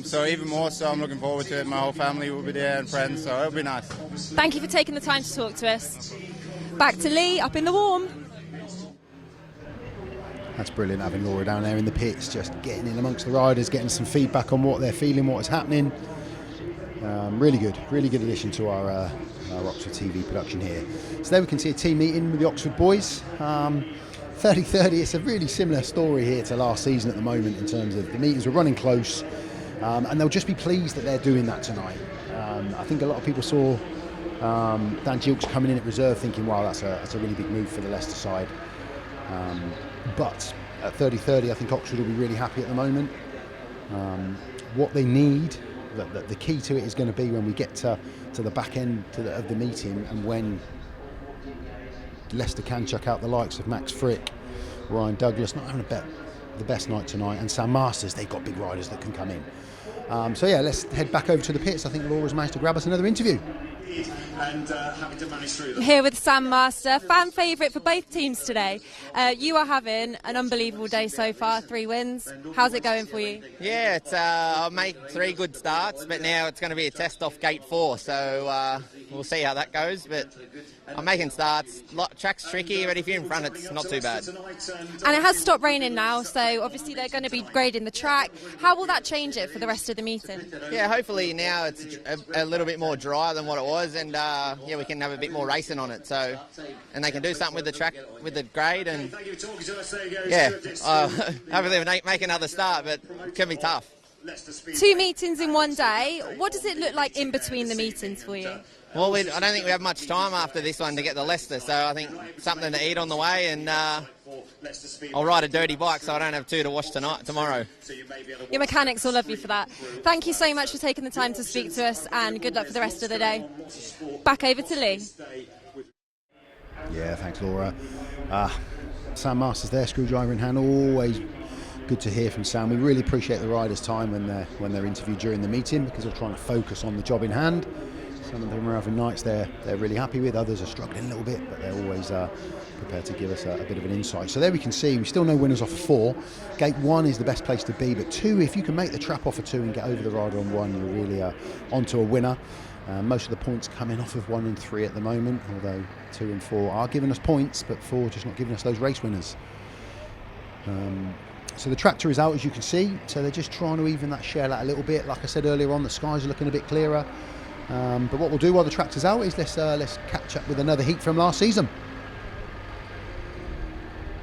Speaker 9: So even more so, I'm looking forward to it. My whole family will be there and friends, so it'll be nice.
Speaker 4: Thank you for taking the time to talk to us. Back to Lee, up in the warm.
Speaker 1: That's brilliant, having Laura down there in the pits, just getting in amongst the riders, getting some feedback on what they're feeling, what is happening. Really good addition to our our Oxford TV production here. So there we can see a team meeting with the Oxford boys. 30-30, it's a really similar story here to last season at the moment in terms of the meetings. We're running close, and they'll just be pleased that they're doing that tonight. I think a lot of people saw Dan Gilkes coming in at reserve thinking, wow, that's a really big move for the Leicester side. But at 30-30, I think Oxford will be really happy at the moment. What they need, the key to it is going to be when we get to the back end of the meeting, and when Leicester can chuck out the likes of Max Fricke, Ryan Douglas, not having the best night tonight, and Sam Masters. They've got big riders that can come in. So yeah, let's head back over to the pits. I think Laura's managed to grab us another interview.
Speaker 10: And having to manage through them.
Speaker 4: Here with Sam Master, fan favourite for both teams today. You are having an unbelievable day so far, 3 wins. How's it going for you?
Speaker 11: Yeah, I'll make 3 good starts, but now it's going to be a test off gate 4, so we'll see how that goes. But I'm making starts. Track's tricky, but if you're in front, it's not too bad.
Speaker 4: And it has stopped raining now, so obviously they're going to be grading the track. How will that change it for the rest of the meeting?
Speaker 11: Yeah, hopefully now it's a little bit more dry than what it was, and yeah, we can have a bit more racing on it. So, and they can do something with the track, with the grade, and yeah, hopefully they make another start, but it can be tough.
Speaker 4: 2 meetings in one day. What does it look like in between the meetings for you?
Speaker 11: Well, I don't think we have much time after this one to get to Leicester, so I think something to eat on the way, and I'll ride a dirty bike so I don't have 2 to wash tomorrow.
Speaker 4: Your mechanics will love you for that. Thank you so much for taking the time to speak to us, and good luck for the rest of the day. Back over to Lee.
Speaker 1: Yeah, thanks, Laura. Sam Masters there, screwdriver in hand. Always good to hear from Sam. We really appreciate the riders' time when they're interviewed during the meeting, because they're trying to focus on the job in hand. Some of them are having nights they're really happy with, others are struggling a little bit, but they're always prepared to give us a bit of an insight. So there we can see we still know winners off of 4. Gate 1 is the best place to be, but 2, if you can make the trap off of 2 and get over the rider on 1, you're really onto a winner. Most of the points coming off of 1 and 3 at the moment, although 2 and 4 are giving us points, but 4 just not giving us those race winners. So the tractor is out, as you can see, so they're just trying to even that shell out a little bit. Like I said earlier on, the skies are looking a bit clearer. But what we'll do while the tractor's out is let's catch up with another heat from last season.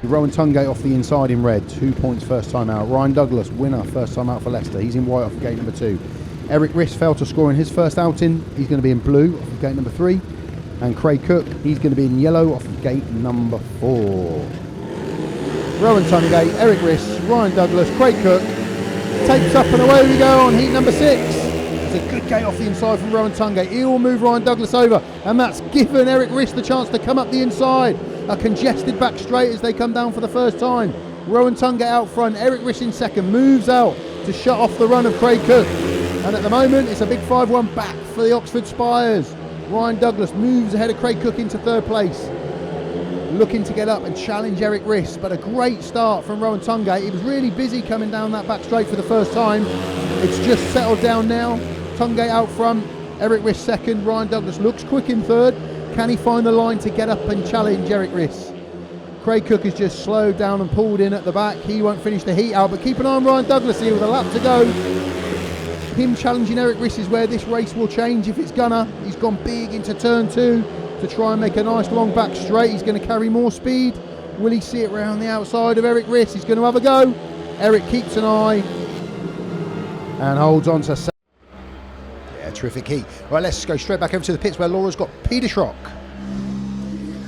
Speaker 1: Rohan TUNGATE off the inside in red, 2 points first time out. Ryan Douglas, winner, first time out for Leicester. He's in white off of gate number 2. Erik RISS failed to score in his first outing. He's going to be in blue off of gate number 3. And Craig Cook, he's going to be in yellow off of gate number 4. Rohan TUNGATE, Erik RISS, Ryan Douglas, Craig Cook. Tapes up and away we go on heat number 6. It's a good gate off the inside from Rohan TUNGATE. He will move Ryan Douglas over, and that's given Erik RISS the chance to come up the inside. A congested back straight as they come down for the first time. Rohan TUNGATE out front, Erik RISS in second, moves out to shut off the run of Craig Cook. And at the moment, it's a big 5-1 back for the Oxford Spires. Ryan Douglas moves ahead of Craig Cook into 3rd place. Looking to get up and challenge Erik RISS, but a great start from Rohan TUNGATE. He was really busy coming down that back straight for the first time. It's just settled down now. TUNGATE out front, Erik RISS second, Ryan Douglas looks quick in 3rd. Can he find the line to get up and challenge Erik RISS? Craig Cook has just slowed down and pulled in at the back. He won't finish the heat out, but keep an eye on Ryan Douglas here with a lap to go. Him challenging Erik RISS is where this race will change if it's gonna. He's gone big into turn 2 to try and make a nice long back straight. He's going to carry more speed. Will he see it round the outside of Erik RISS? He's going to have a go. Erik keeps an eye and holds on to. Yeah, terrific heat. Right, let's go straight back over to the pits where Laura's got Peter Schroeck.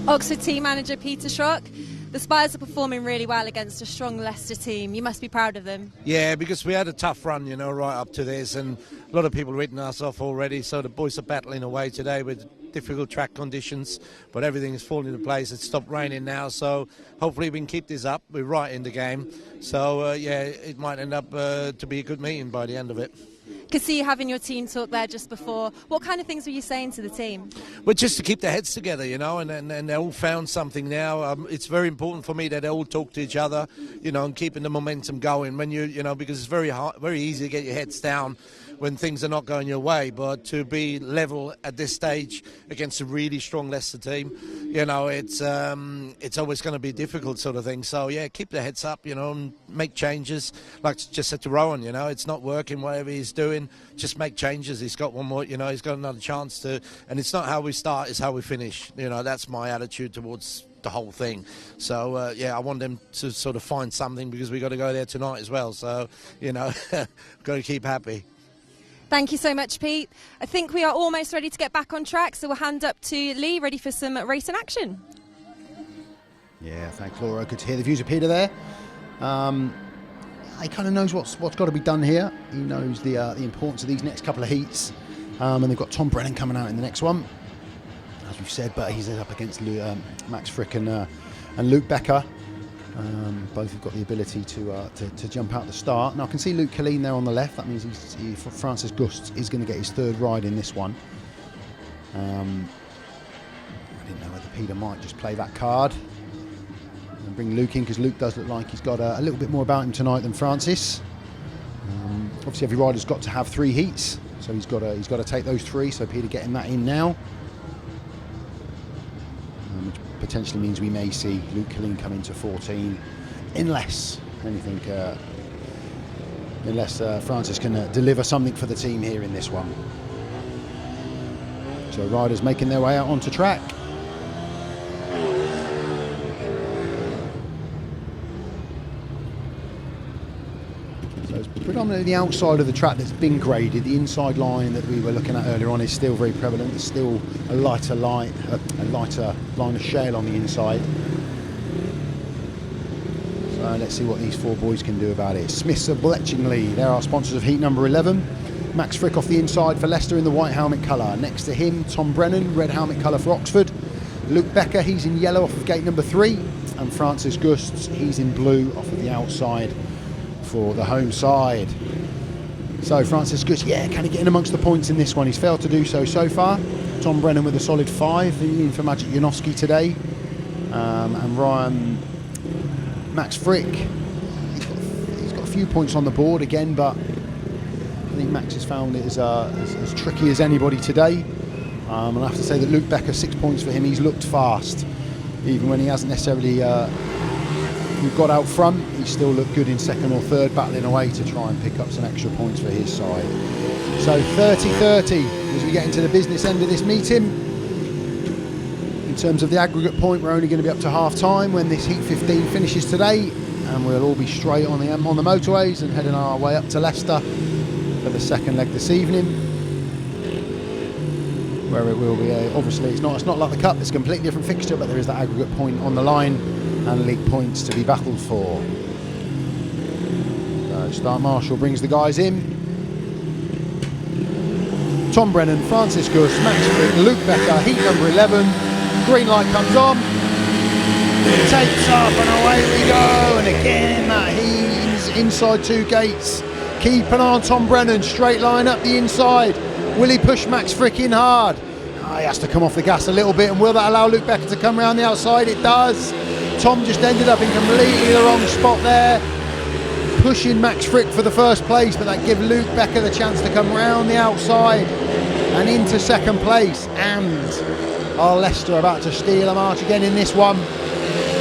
Speaker 4: Oxford team manager Peter Schroeck. The Spires are performing really well against a strong Leicester team. You must be proud of them.
Speaker 12: Yeah, because we had a tough run, you know, right up to this, and a lot of people have written us off already, so the boys are battling away today with difficult track conditions, but everything is falling into place. It's stopped raining now, so hopefully we can keep this up. We're right in the game, so yeah, it might end up to be a good meeting by the end of it.
Speaker 4: Could see you having your team talk there just before. What kind of things were you saying to the team?
Speaker 12: Well, just to keep their heads together, you know, and they all found something now. It's very important for me that they all talk to each other, you know, and keeping the momentum going. When you know, because it's very hard, very easy to get your heads down when things are not going your way. But to be level at this stage against a really strong Leicester team, you know, it's always going to be a difficult sort of thing. So yeah, keep the heads up, you know, and make changes. Like I just said to Rohan, you know, it's not working, whatever he's doing, just make changes. He's got one more, you know, he's got another chance to, and it's not how we start, it's how we finish. You know, that's my attitude towards the whole thing. So yeah, I want them to sort of find something, because we got to go there tonight as well. So, you know, got to keep happy.
Speaker 4: Thank you so much, Pete. I think we are almost ready to get back on track, so we'll hand up to Lee, ready for some race in action.
Speaker 1: Yeah, thanks, Laura. Good to hear the views of Peter there. He kind of knows what's got to be done here. He knows the importance of these next couple of heats, and they've got Tom Brennan coming out in the next one, as we've said. But he's up against Max Fricke and Luke Becker. Both have got the ability to jump out the start. Now I can see Luke Killeen there on the left. That means Francis Gusts is going to get his third ride in this one. I didn't know whether Peter might just play that card and bring Luke in, because Luke does look like he's got a little bit more about him tonight than Francis. Obviously every rider's got to have 3 heats, so he's got to take those 3. So Peter getting that in now, which potentially means we may see Luke Killeen come into 14, unless Francis can deliver something for the team here in this one. So riders making their way out onto track. So it's predominantly the outside of the track that's been graded. The inside line that we were looking at earlier on is still very prevalent. There's still a lighter line of shale on the inside. So let's see what these 4 boys can do about it. Smiths of Bletchingley, they're our sponsors of heat number 11. Max Fricke off the inside for Leicester in the white helmet colour. Next to him, Tom Brennan, red helmet colour for Oxford. Luke Becker, he's in yellow off of gate number 3. And Francis Gusts, he's in blue off of the outside for the home side. So Francis Gusts, yeah, can he get in amongst the points in this one? He's failed to do so far. Tom Brennan with a solid 5 in for Magic Janowski today. And Ryan, Max Fricke, he's got a few points on the board again, but I think Max has found it as tricky as anybody today. And I have to say that Luke Becker, 6 points for him. He's looked fast, even when he hasn't necessarily got out front. He still looked good in second or third, battling away to try and pick up some extra points for his side. So 30-30 as we get into the business end of this meeting. In terms of the aggregate point, we're only going to be up to half time when this heat 15 finishes today, and we'll all be straight on the motorways and heading our way up to Leicester for the second leg this evening, where it will be obviously it's not like the Cup, it's a completely different fixture, but there is that aggregate point on the line and league points to be battled for. So Start Marshall brings the guys in. Tom Brennan, Francis Gusts, Max Fricke, Luke Becker, heat number 11. Green light comes on, takes off, and away we go. And again that he's inside 2 gates. Keep an eye on Tom Brennan, straight line up the inside. Will he push Max Fricke in hard? Oh, he has to come off the gas a little bit, and will that allow Luke Becker to come round the outside? It does. Tom just ended up in completely the wrong spot there, pushing Max Fricke for the first place, but that gives Luke Becker the chance to come round the outside and into second place. And our Leicester about to steal a march again in this one.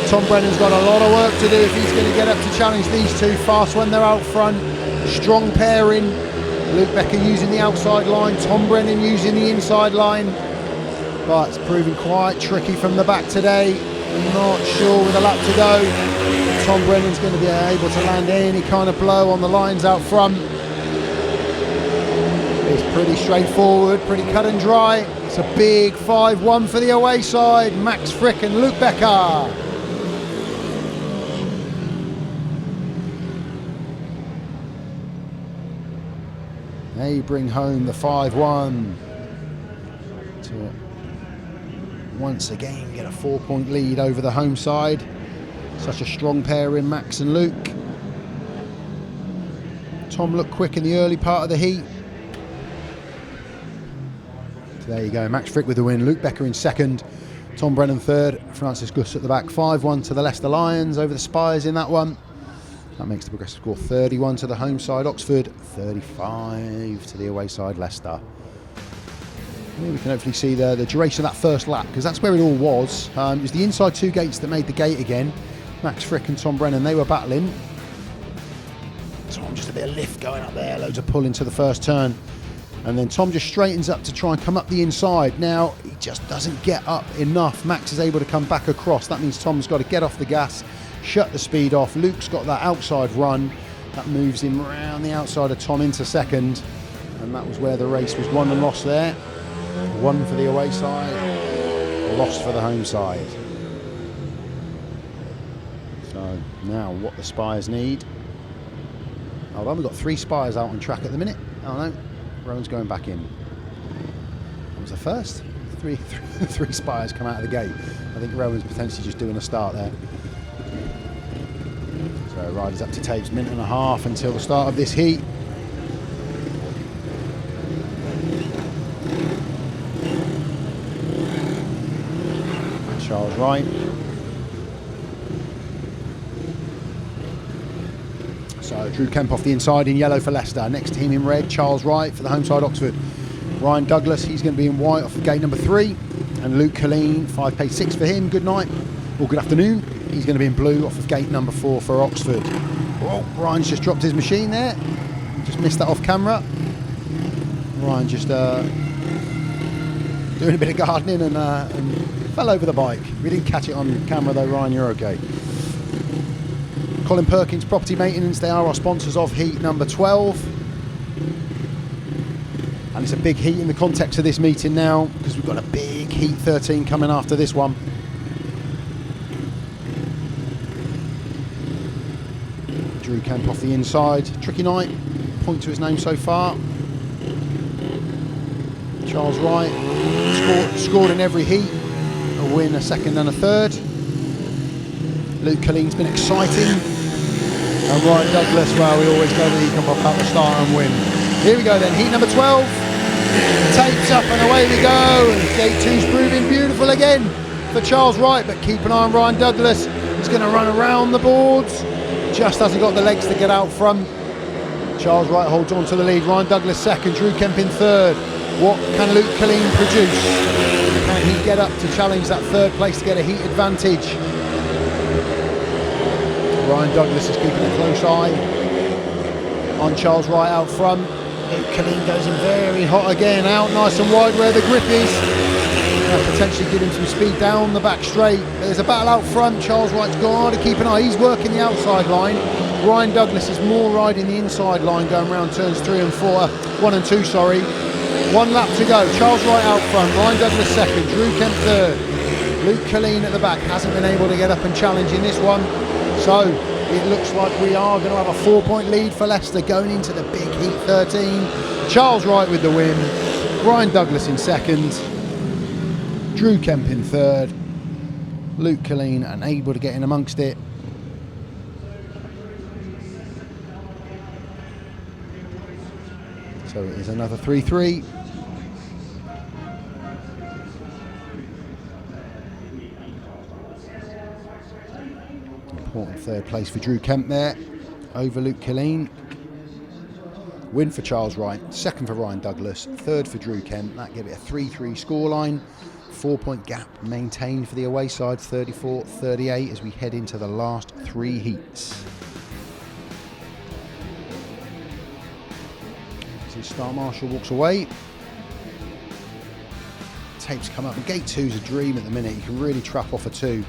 Speaker 1: Tom Brennan's got a lot of work to do if he's going to get up to challenge these 2. Fast when they're out front. Strong pairing. Luke Becker using the outside line, Tom Brennan using the inside line. But it's proving quite tricky from the back today. Not sure with a lap to go. Tom Brennan's going to be able to land any kind of blow on the lines out front. It's pretty straightforward, pretty cut and dry. It's a big 5-1 for the away side. Max Fricke and Luke Becker. They bring home the 5-1 to once again get a 4-point lead over the home side. Such a strong pair in Max and Luke. Tom looked quick in the early part of the heat. So there you go, Max Fricke with the win, Luke Becker in second, Tom Brennan third, Francis Gusts at the back. 5-1 to the Leicester Lions over the Spires in that one. That makes the progressive score 31 to the home side Oxford, 35 to the away side Leicester. Here we can hopefully see the duration of that first lap, because that's where it all was. It was the inside two gates that made the gate again. Max Fricke and Tom Brennan, they were battling. Tom, just a bit of lift going up there, loads of pull into the first turn. And then Tom just straightens up to try and come up the inside. Now, he just doesn't get up enough. Max is able to come back across. That means Tom's got to get off the gas, shut the speed off. Luke's got that outside run. That moves him around the outside of Tom into second. And that was where the race was won and lost there. One for the away side, lost for the home side. So now what the Spires need. Hold on, we've got 3 Spires out on track at the minute. Oh no, Rowan's going back in. That was the first. Three Spires come out of the gate. I think Rowan's potentially just doing a start there. So riders up to tapes, minute and a half until the start of this heat. Charles Wright. So Drew Kemp off the inside in yellow for Leicester. Next team in red, Charles Wright for the home side Oxford. Ryan Douglas, he's going to be in white off of gate number 3. And Luke Killeen, 5 pace 6 for him. Good night, or good afternoon. He's going to be in blue off of gate number 4 for Oxford. Oh, Ryan's just dropped his machine there. Just missed that off camera. Ryan just doing a bit of gardening and fell over the bike. We didn't catch it on camera though, Ryan, you're okay. Colin Perkins Property Maintenance, they are our sponsors of heat number 12. And it's a big heat in the context of this meeting now, because we've got a big heat 13 coming after this one. Drew Kemp off the inside. Tricky night, point to his name so far. Charles Wright scored in every heat. A win, a second and a third. Luke Killeen's been exciting. And Ryan Douglas, well, we always know that he can pop out the start and win. Here we go then, heat number 12. Tapes up and away we go. And gate 2's proving beautiful again for Charles Wright, but keep an eye on Ryan Douglas. He's going to run around the boards. Just hasn't got the legs to get out front. Charles Wright holds on to the lead. Ryan Douglas second, Drew Kemp in third. What can Luke Killeen produce? Can he get up to challenge that third place to get a heat advantage? Ryan Douglas is keeping a close eye on Charles Wright out front. Luke Killeen goes in very hot again, out nice and wide where the grip is. Potentially give him some speed down the back straight. There's a battle out front. Charles Wright's got to keep an eye. He's working the outside line. Ryan Douglas is more riding the inside line going around turns 1 and 2, sorry. 1 lap to go. Charles Wright out front. Ryan Douglas second. Drew Kemp third. Luke Killeen at the back hasn't been able to get up and challenge in this one. So it looks like we are going to have a 4-point lead for Leicester going into the big heat 13. Charles Wright with the win. Ryan Douglas in second. Drew Kemp in third. Luke Killeen unable to get in amongst it. So it is another 3-3. Important third place for Drew Kemp there over Luke Killeen. Win for Charles Wright, second for Ryan Douglas, third for Drew Kemp. That gave it a 3-3 scoreline. 4-point gap maintained for the away side, 34-38 as we head into the last 3 heats. Star Marshall walks away. Tapes come up, and gate 2's a dream at the minute. You can really trap off a 2.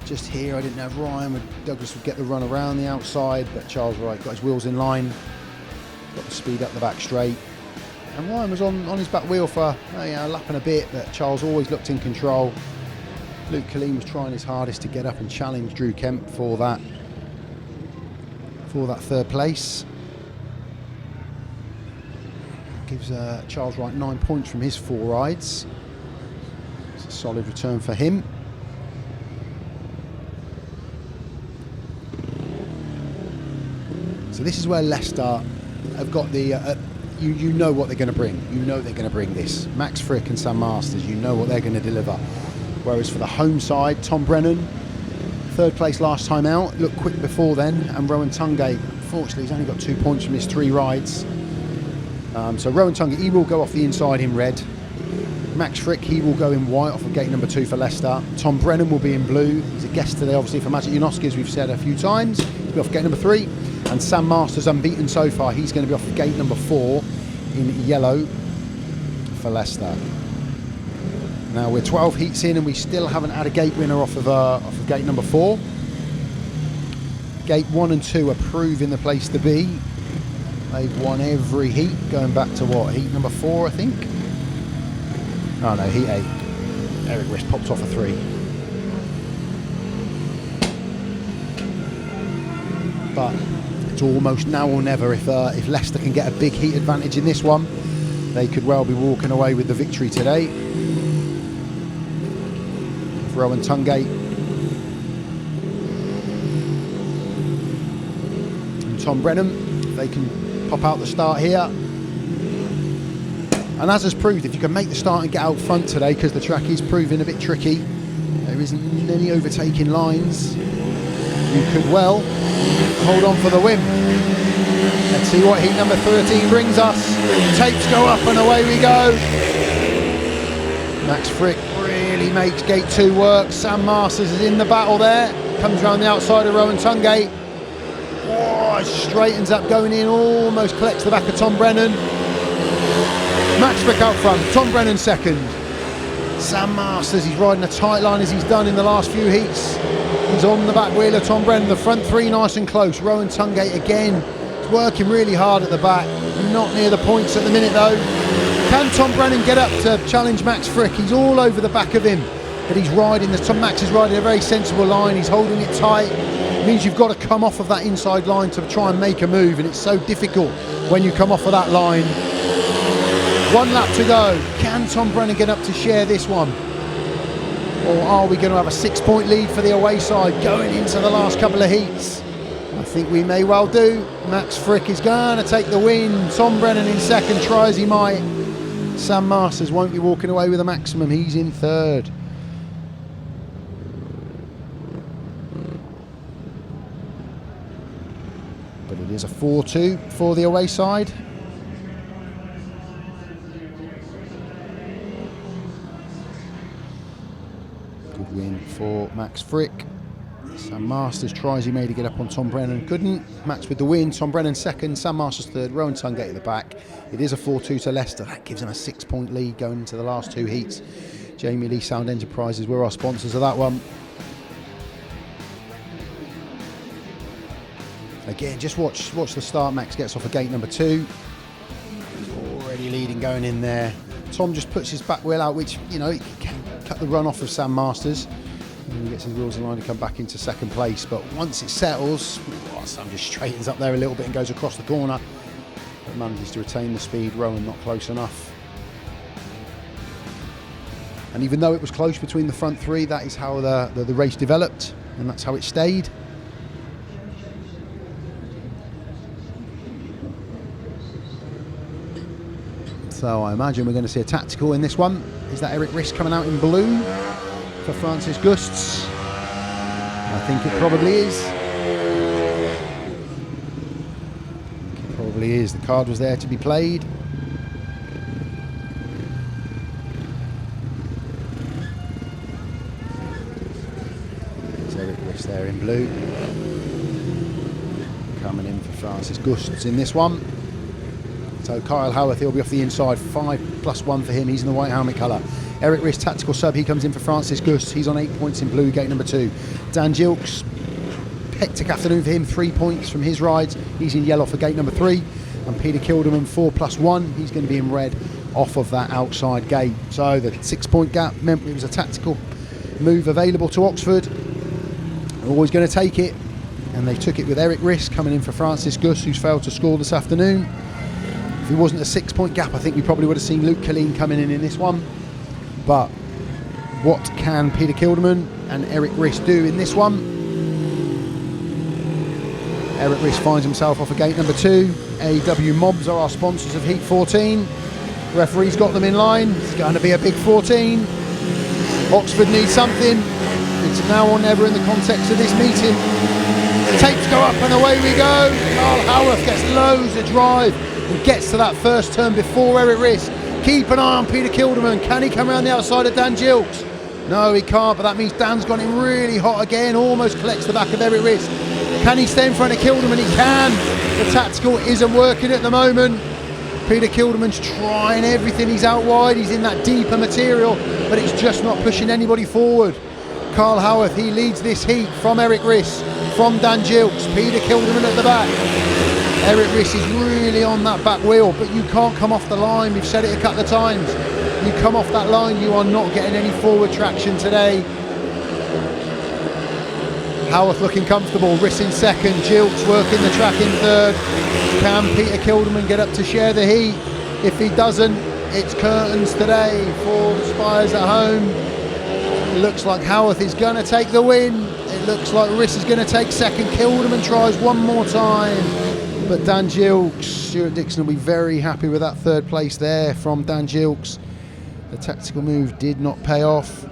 Speaker 1: Just here, I didn't know if Douglas would get the run around the outside, but Charles Wright got his wheels in line, got the speed up the back straight. And Ryan was on his back wheel for a lap and a bit, but Charles always looked in control. Luke Killeen was trying his hardest to get up and challenge Drew Kemp for that third place. Gives Charles Wright 9 points from his 4 rides. It's a solid return for him. So this is where Leicester have got the, you know what they're going to bring. You know they're going to bring this. Max Fricke and Sam Masters, you know what they're going to deliver. Whereas for the home side, Tom Brennan, Third place last time out, looked quick before then, and Rohan TUNGATE, unfortunately, he's only got 2 points from his 3 rides. So Rohan TUNGATE, he will go off the inside in red. Max Fricke, he will go in white off of gate number 2 for Leicester. Tom Brennan will be in blue. He's a guest today, obviously, for Magic Janoski, as we've said a few times. He'll be off gate number 3. And Sam Masters, unbeaten so far, he's going to be off gate number 4 in yellow for Leicester. Now we're 12 heats in and we still haven't had a gate winner off of gate number 4. Gate 1 and 2 are proving the place to be. They've won every heat, going back to what, heat number 4, I think? Oh no, heat 8. Erik RISS popped off a 3. But it's almost now or never. If Leicester can get a big heat advantage in this one, they could well be walking away with the victory today. If Rohan TUNGATE and Tom Brennan, they can pop out the start here. And as has proved, if you can make the start and get out front today, because the track is proving a bit tricky, there isn't any overtaking lines, you could well hold on for the win. Let's see what heat number 13 brings us. Tapes go up and away we go. Max Fricke really makes gate 2 work. Sam Masters is in the battle there. Comes around the outside of Rohan TUNGATE. Oh, straightens up going in, almost collects the back of Tom Brennan. Max Fricke out front, Tom Brennan second. Sam Masters, he's riding a tight line as he's done in the last few heats. He's on the back wheel of Tom Brennan, the front 3 nice and close. Rohan TUNGATE again, he's working really hard at the back. Not near the points at the minute though. Can Tom Brennan get up to challenge Max Fricke? He's all over the back of him, but he's riding, Max is riding a very sensible line, he's holding it tight. It means you've got to come off of that inside line to try and make a move, and it's so difficult when you come off of that line. 1 lap to go. Can Tom Brennan get up to share this one? Or are we going to have a 6-point lead for the away side going into the last couple of heats? I think we may well do. Max Fricke is going to take the win. Tom Brennan in second, try as he might. Sam Masters won't be walking away with a maximum. He's in third. But it is a 4-2 for the away side. Good win for Max Fricke. Sam Masters tries he made to get up on Tom Brennan, couldn't. Max with the win, Tom Brennan second, Sam Masters third, Rohan TUNGATE at the back. It is a 4-2 to Leicester. That gives him a 6-point lead going into the last 2 heats. Jamie Lee Sound Enterprises were our sponsors of that one. Again, just watch the start. Max gets off of gate number 2. He's already leading going in there. Tom just puts his back wheel out, which, you know, he can cut the run off of Sam Masters. And he gets his wheels in line to come back into second place. But once it settles, Sam just straightens up there a little bit and goes across the corner. But manages to retain the speed. Rohan not close enough. And even though it was close between the front 3, that is how the race developed, and that's how it stayed. So I imagine we're going to see a tactical in this one. Is that Erik RISS coming out in blue for Francis Gusts? I think it probably is. It probably is. The card was there to be played. There's Erik RISS there in blue. Coming in for Francis Gusts in this one. So Kyle Howarth, he'll be off the inside, 5+1 for him, he's in the white helmet colour. Erik RISS, tactical sub, he comes in for Francis Gusts, he's on 8 points in blue, gate number 2. Dan Gilkes, hectic afternoon for him, 3 points from his rides, he's in yellow for gate number 3. And Peter Kildemand, 4+1, he's going to be in red off of that outside gate. So the 6-point gap meant it was a tactical move available to Oxford. They're always going to take it, and they took it with Erik RISS coming in for Francis Gusts, who's failed to score this afternoon. If it wasn't a 6-point gap, I think we probably would have seen Luke Killeen coming in this one. But what can Peter Kildemand and Erik RISS do in this one? Erik RISS finds himself off of gate number 2. AW Mobs are our sponsors of Heat 14. Referee's got them in line. It's going to be a big 14. Oxford need something. It's now or never in the context of this meeting. The tapes go up and away we go. Carl Howarth gets loads of drive and gets to that first turn before Erik RISS. Keep an eye on Peter Kildemand. Can he come around the outside of Dan Gilkes? No, he can't, but that means Dan's gone in really hot again. Almost collects the back of Erik RISS. Can he stay in front of Kildemand? He can. The tactical isn't working at the moment. Peter Kildamand's trying everything. He's out wide. He's in that deeper material, but it's just not pushing anybody forward. Carl Howarth, he leads this heat from Erik RISS, from Dan Gilkes. Peter Kildemand at the back. Erik RISS is really on that back wheel, but you can't come off the line. We've said it a couple of times. You come off that line, you are not getting any forward traction today. Howarth looking comfortable, RISS in second, Gilkes working the track in third. Can Peter Kildemand get up to share the heat? If he doesn't, it's curtains today for the Spires at home. It looks like Howarth is going to take the win. It looks like RISS is going to take second. Kildemand tries one more time. But Dan Gilkes, Stewart DICKSON will be very happy with that third place there from Dan Gilkes. The tactical move did not pay off.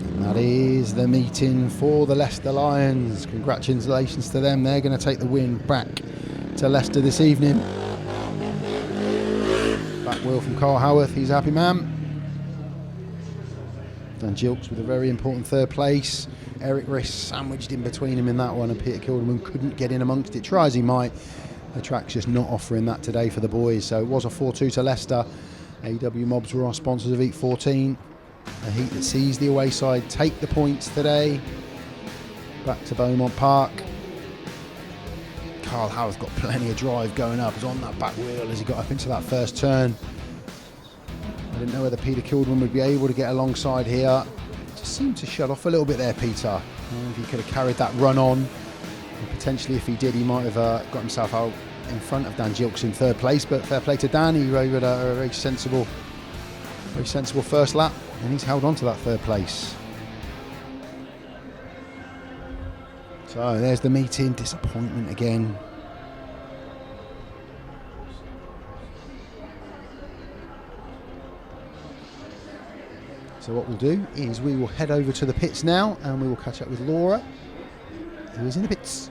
Speaker 1: And that is the meeting for the Leicester Lions. Congratulations to them. They're going to take the win back to Leicester this evening. Back wheel from Carl Howarth. He's a happy man. Dan Gilkes with a very important third place. Erik RISS sandwiched in between him in that one, and Peter Kildemand couldn't get in amongst it. Try as he might, the track's just not offering that today for the boys. So it was a 4-2 to Leicester. AW Mobs were our sponsors of Heat 14. A heat that sees the away side take the points today. Back to Beaumont Park. Carl Howarth got plenty of drive going up. He was on that back wheel as he got up into that first turn. I didn't know whether Peter Kildemand would be able to get alongside here. Just seemed to shut off a little bit there, Peter. If he could have carried that run on, and potentially if he did, he might have got himself out in front of Dan Gilkes in third place. But fair play to Dan. He rode a very sensible first lap, and he's held on to that third place. So there's the meeting. Disappointment again. So what we'll do is we will head over to the pits now, and we will catch up with Laura, who is in the pits.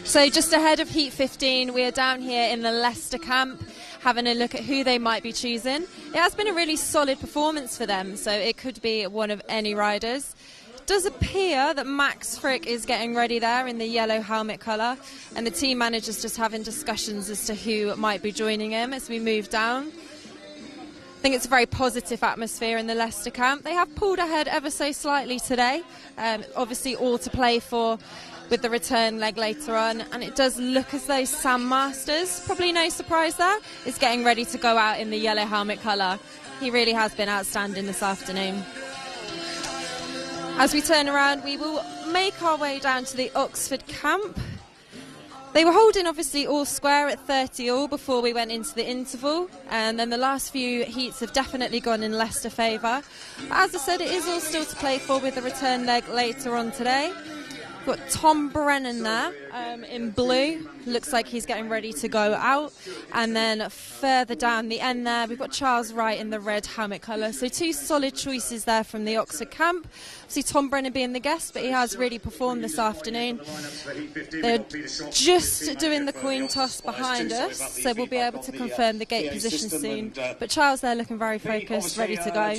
Speaker 4: So just ahead of Heat 15, we are down here in the Leicester camp, having a look at who they might be choosing. It has been a really solid performance for them, so it could be one of any riders. It does appear that Max Fricke is getting ready there in the yellow helmet colour, and the team manager's just having discussions as to who might be joining him as we move down. I think it's a very positive atmosphere in the Leicester camp. They have pulled ahead ever so slightly today, obviously all to play for with the return leg later on, and it does look as though Sam Masters, probably no surprise there, is getting ready to go out in the yellow helmet colour. He really has been outstanding this afternoon. As we turn around, we will make our way down to the Oxford camp. They were holding obviously all square at 30 all before we went into the interval, and then the last few heats have definitely gone in Leicester favour. But as I said, it is all still to play for with the return leg later on today. We've got Tom Brennan there in blue. Looks like he's getting ready to go out. And then further down the end there, we've got Charles Wright in the red helmet colour. So two solid choices there from the Oxford camp. See Tom Brennan being the guest, but he has really performed this afternoon. They're just doing the coin toss behind us, so we'll be able to confirm the gate position soon. But Charles there looking very focused, ready to go,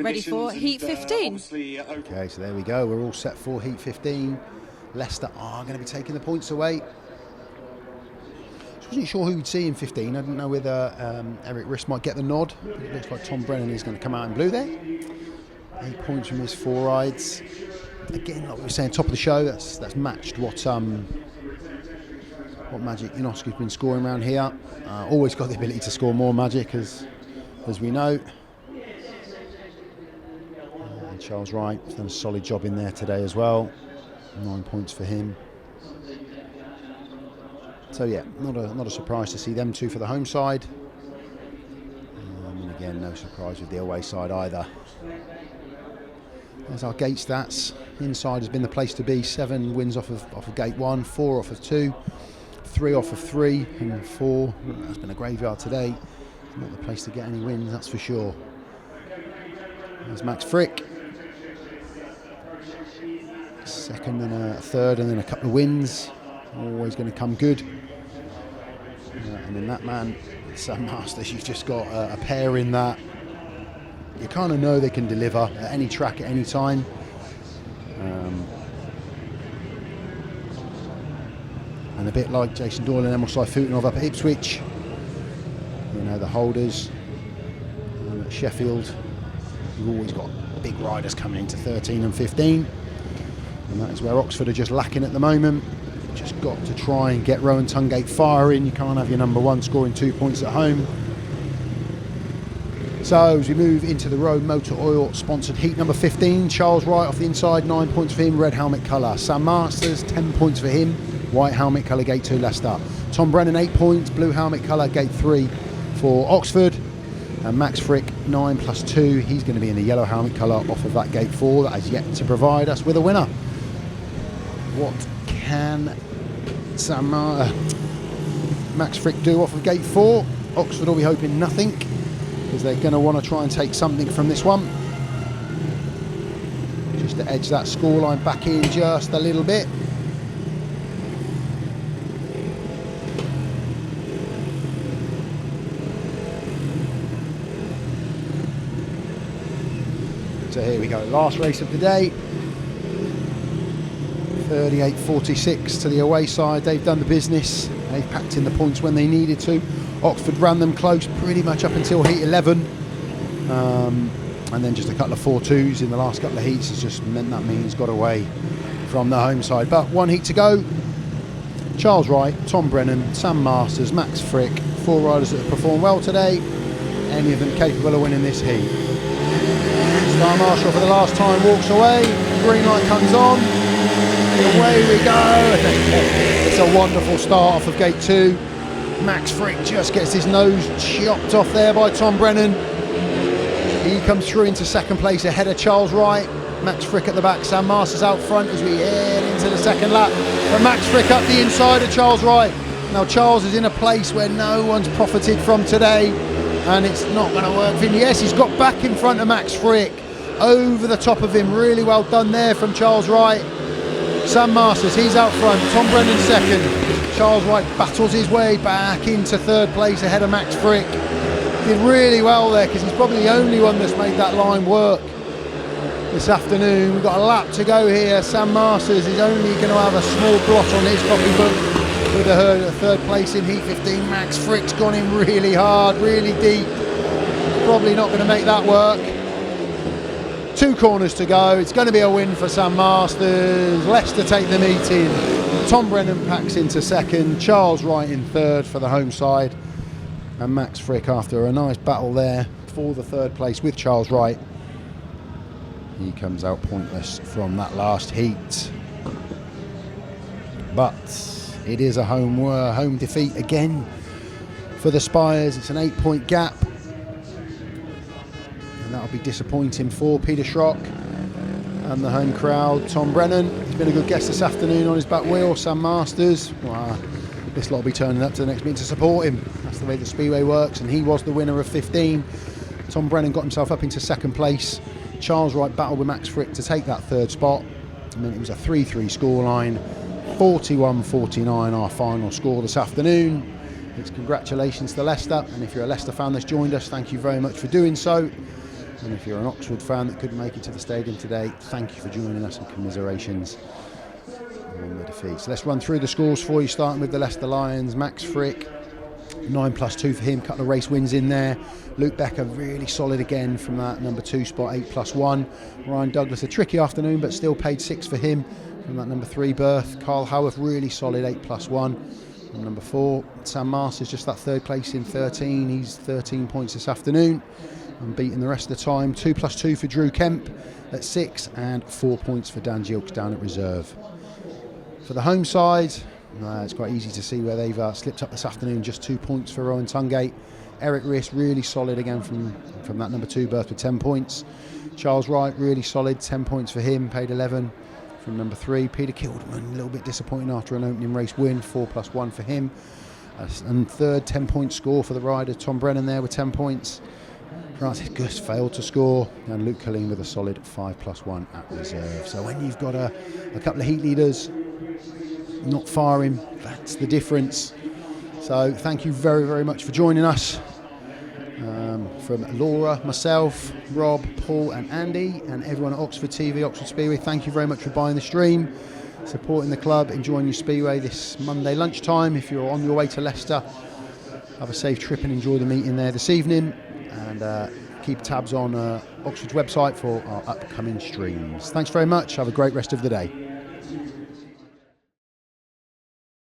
Speaker 4: ready for Heat 15.
Speaker 1: Okay, so there we go. We're all set for Heat 15. Leicester are going to be taking the points away. I wasn't sure who we'd see in 15. I didn't know whether Erik RISS might get the nod. It looks like Tom Brennan is going to come out in blue there. 8 points from his 4 rides. Again, like we were saying, top of the show. That's matched what Magic Ionescu's been scoring around here. Always got the ability to score more Magic, as we know. And Charles Wright done a solid job in there today as well. 9 points for him. So yeah, not a surprise to see them two for the home side. And again, no surprise with the away side either. There's our gate stats. Inside has been the place to be. 7 wins off of gate 1, 4 off of 2, 3 off of 3 and 4. That's been a graveyard today. Not the place to get any wins, that's for sure. There's Max Fricke. Second and a third and then a couple of wins. Always going to come good. And then that man, Sam Masters, you've just got a pair in that you kind of know they can deliver at any track at any time. And a bit like Jason Doyle and Emil Saifutinov up at Ipswich, you know, the holders at Sheffield, you've always got big riders coming into 13 and 15, and that is where Oxford are just lacking at the moment. Just got to try and get Rohan TUNGATE firing. You can't have your number one scoring 2 points at home. So as we move into the ROWE Motor Oil sponsored heat number 15, Charles Wright off the inside, 9 points for him, red helmet colour. Sam Masters, 10 points for him, white helmet colour, gate 2 Leicester. Tom Brennan, 8 points, blue helmet colour, gate 3 for Oxford. And Max Fricke, 9 plus 2, he's going to be in the yellow helmet colour off of that gate 4 that has yet to provide us with a winner. What can Max Fricke do off of gate 4? Oxford will be hoping nothing, because they're going to want to try and take something from this one, just to edge that scoreline back in just a little bit. So here we go, last race of the day. 38.46 to the away side. They've done the business. They've packed in the points when they needed to. Oxford ran them close pretty much up until heat 11. And then just a couple of 4-2s in the last couple of heats has just meant that means got away from the home side. But one heat to go. Charles Wright, Tom Brennan, Sam Masters, Max Fricke, 4 riders that have performed well today. Any of them capable of winning this heat. Star Marshall for the last time walks away. Green light comes on. Away we go. It's a wonderful start off of gate 2. Max Fricke just gets his nose chopped off there by Tom Brennan. He comes through into second place ahead of Charles Wright. Max Fricke at the back, Sam Masters out front as we head into the second lap. But Max Fricke up the inside of Charles Wright. Now Charles is in a place where no one's profited from today, and it's not going to work for him. Yes, he's got back in front of Max Fricke, over the top of him. Really well done there from Charles Wright. Sam Masters, he's out front. Tom Brennan second. Charles Wright battles his way back into third place ahead of Max Fricke. Did really well there, because he's probably the only one that's made that line work this afternoon. We've got a lap to go here. Sam Masters is only going to have a small blot on his copybook with a third place in heat 15. Max Fricke's gone in really hard, really deep. Probably not going to make that work. 2 corners to go. It's going to be a win for Sam Masters. Leicester take the meeting. Tom Brennan packs into second. Charles Wright in third for the home side. And Max Fricke, after a nice battle there for the third place with Charles Wright, he comes out pointless from that last heat. But it is a home defeat again for the Spires. It's an 8-point gap. And that'll be disappointing for Peter Schroeck and the home crowd. Tom Brennan, he's been a good guest this afternoon on his back wheel. Sam Masters, wow, this lot will be turning up to the next meeting to support him. That's the way the Speedway works, and he was the winner of 15. Tom Brennan got himself up into second place. Charles Wright battled with Max Fricke to take that third spot. And then it was a 3-3 scoreline. 41-49 our final score this afternoon. It's congratulations to Leicester, and if you're a Leicester fan that's joined us, thank you very much for doing so. And if you're an Oxford fan that couldn't make it to the stadium today, thank you for joining us, and commiserations on the defeat. So let's run through the scores for you, starting with the Leicester Lions. Max Fricke, 9 plus 2 for him, couple of race wins in there. Luke Becker really solid again from that number 2 spot, 8 plus 1. Ryan Douglas, a tricky afternoon, but still paid 6 for him from that number 3 berth. Carl Howarth, really solid, 8 plus 1. And number 4, Sam Masters, just that third place in 13. He's 13 points this afternoon, unbeaten the rest of the time. 2 plus 2 for Drew Kemp at 6, and 4 points for Dan Gilkes down at reserve. For the home side, it's quite easy to see where they've slipped up this afternoon. Just 2 points for Rohan TUNGATE. Erik RISS, really solid again from that number 2 berth with 10 points. Charles Wright, really solid, 10 points for him, paid 11. from number 3, Peter Kildemand. A little bit disappointing after an opening race win, 4+1 for him. And third, 10-point score for the rider, Tom Brennan there with 10 points. Francis Gusts failed to score, and Luke Killeen with a solid 5+1 at reserve. So when you've got a couple of heat leaders not firing, that's the difference. So thank you very, very much for joining us. From Laura, myself, Rob, Paul and Andy, and everyone at Oxford TV, Oxford Speedway, thank you very much for buying the stream, supporting the club, enjoying your Speedway this Monday lunchtime. If you're on your way to Leicester, have a safe trip and enjoy the meeting there this evening. And keep tabs on Oxford's website for our upcoming streams. Thanks very much. Have a great rest of the day.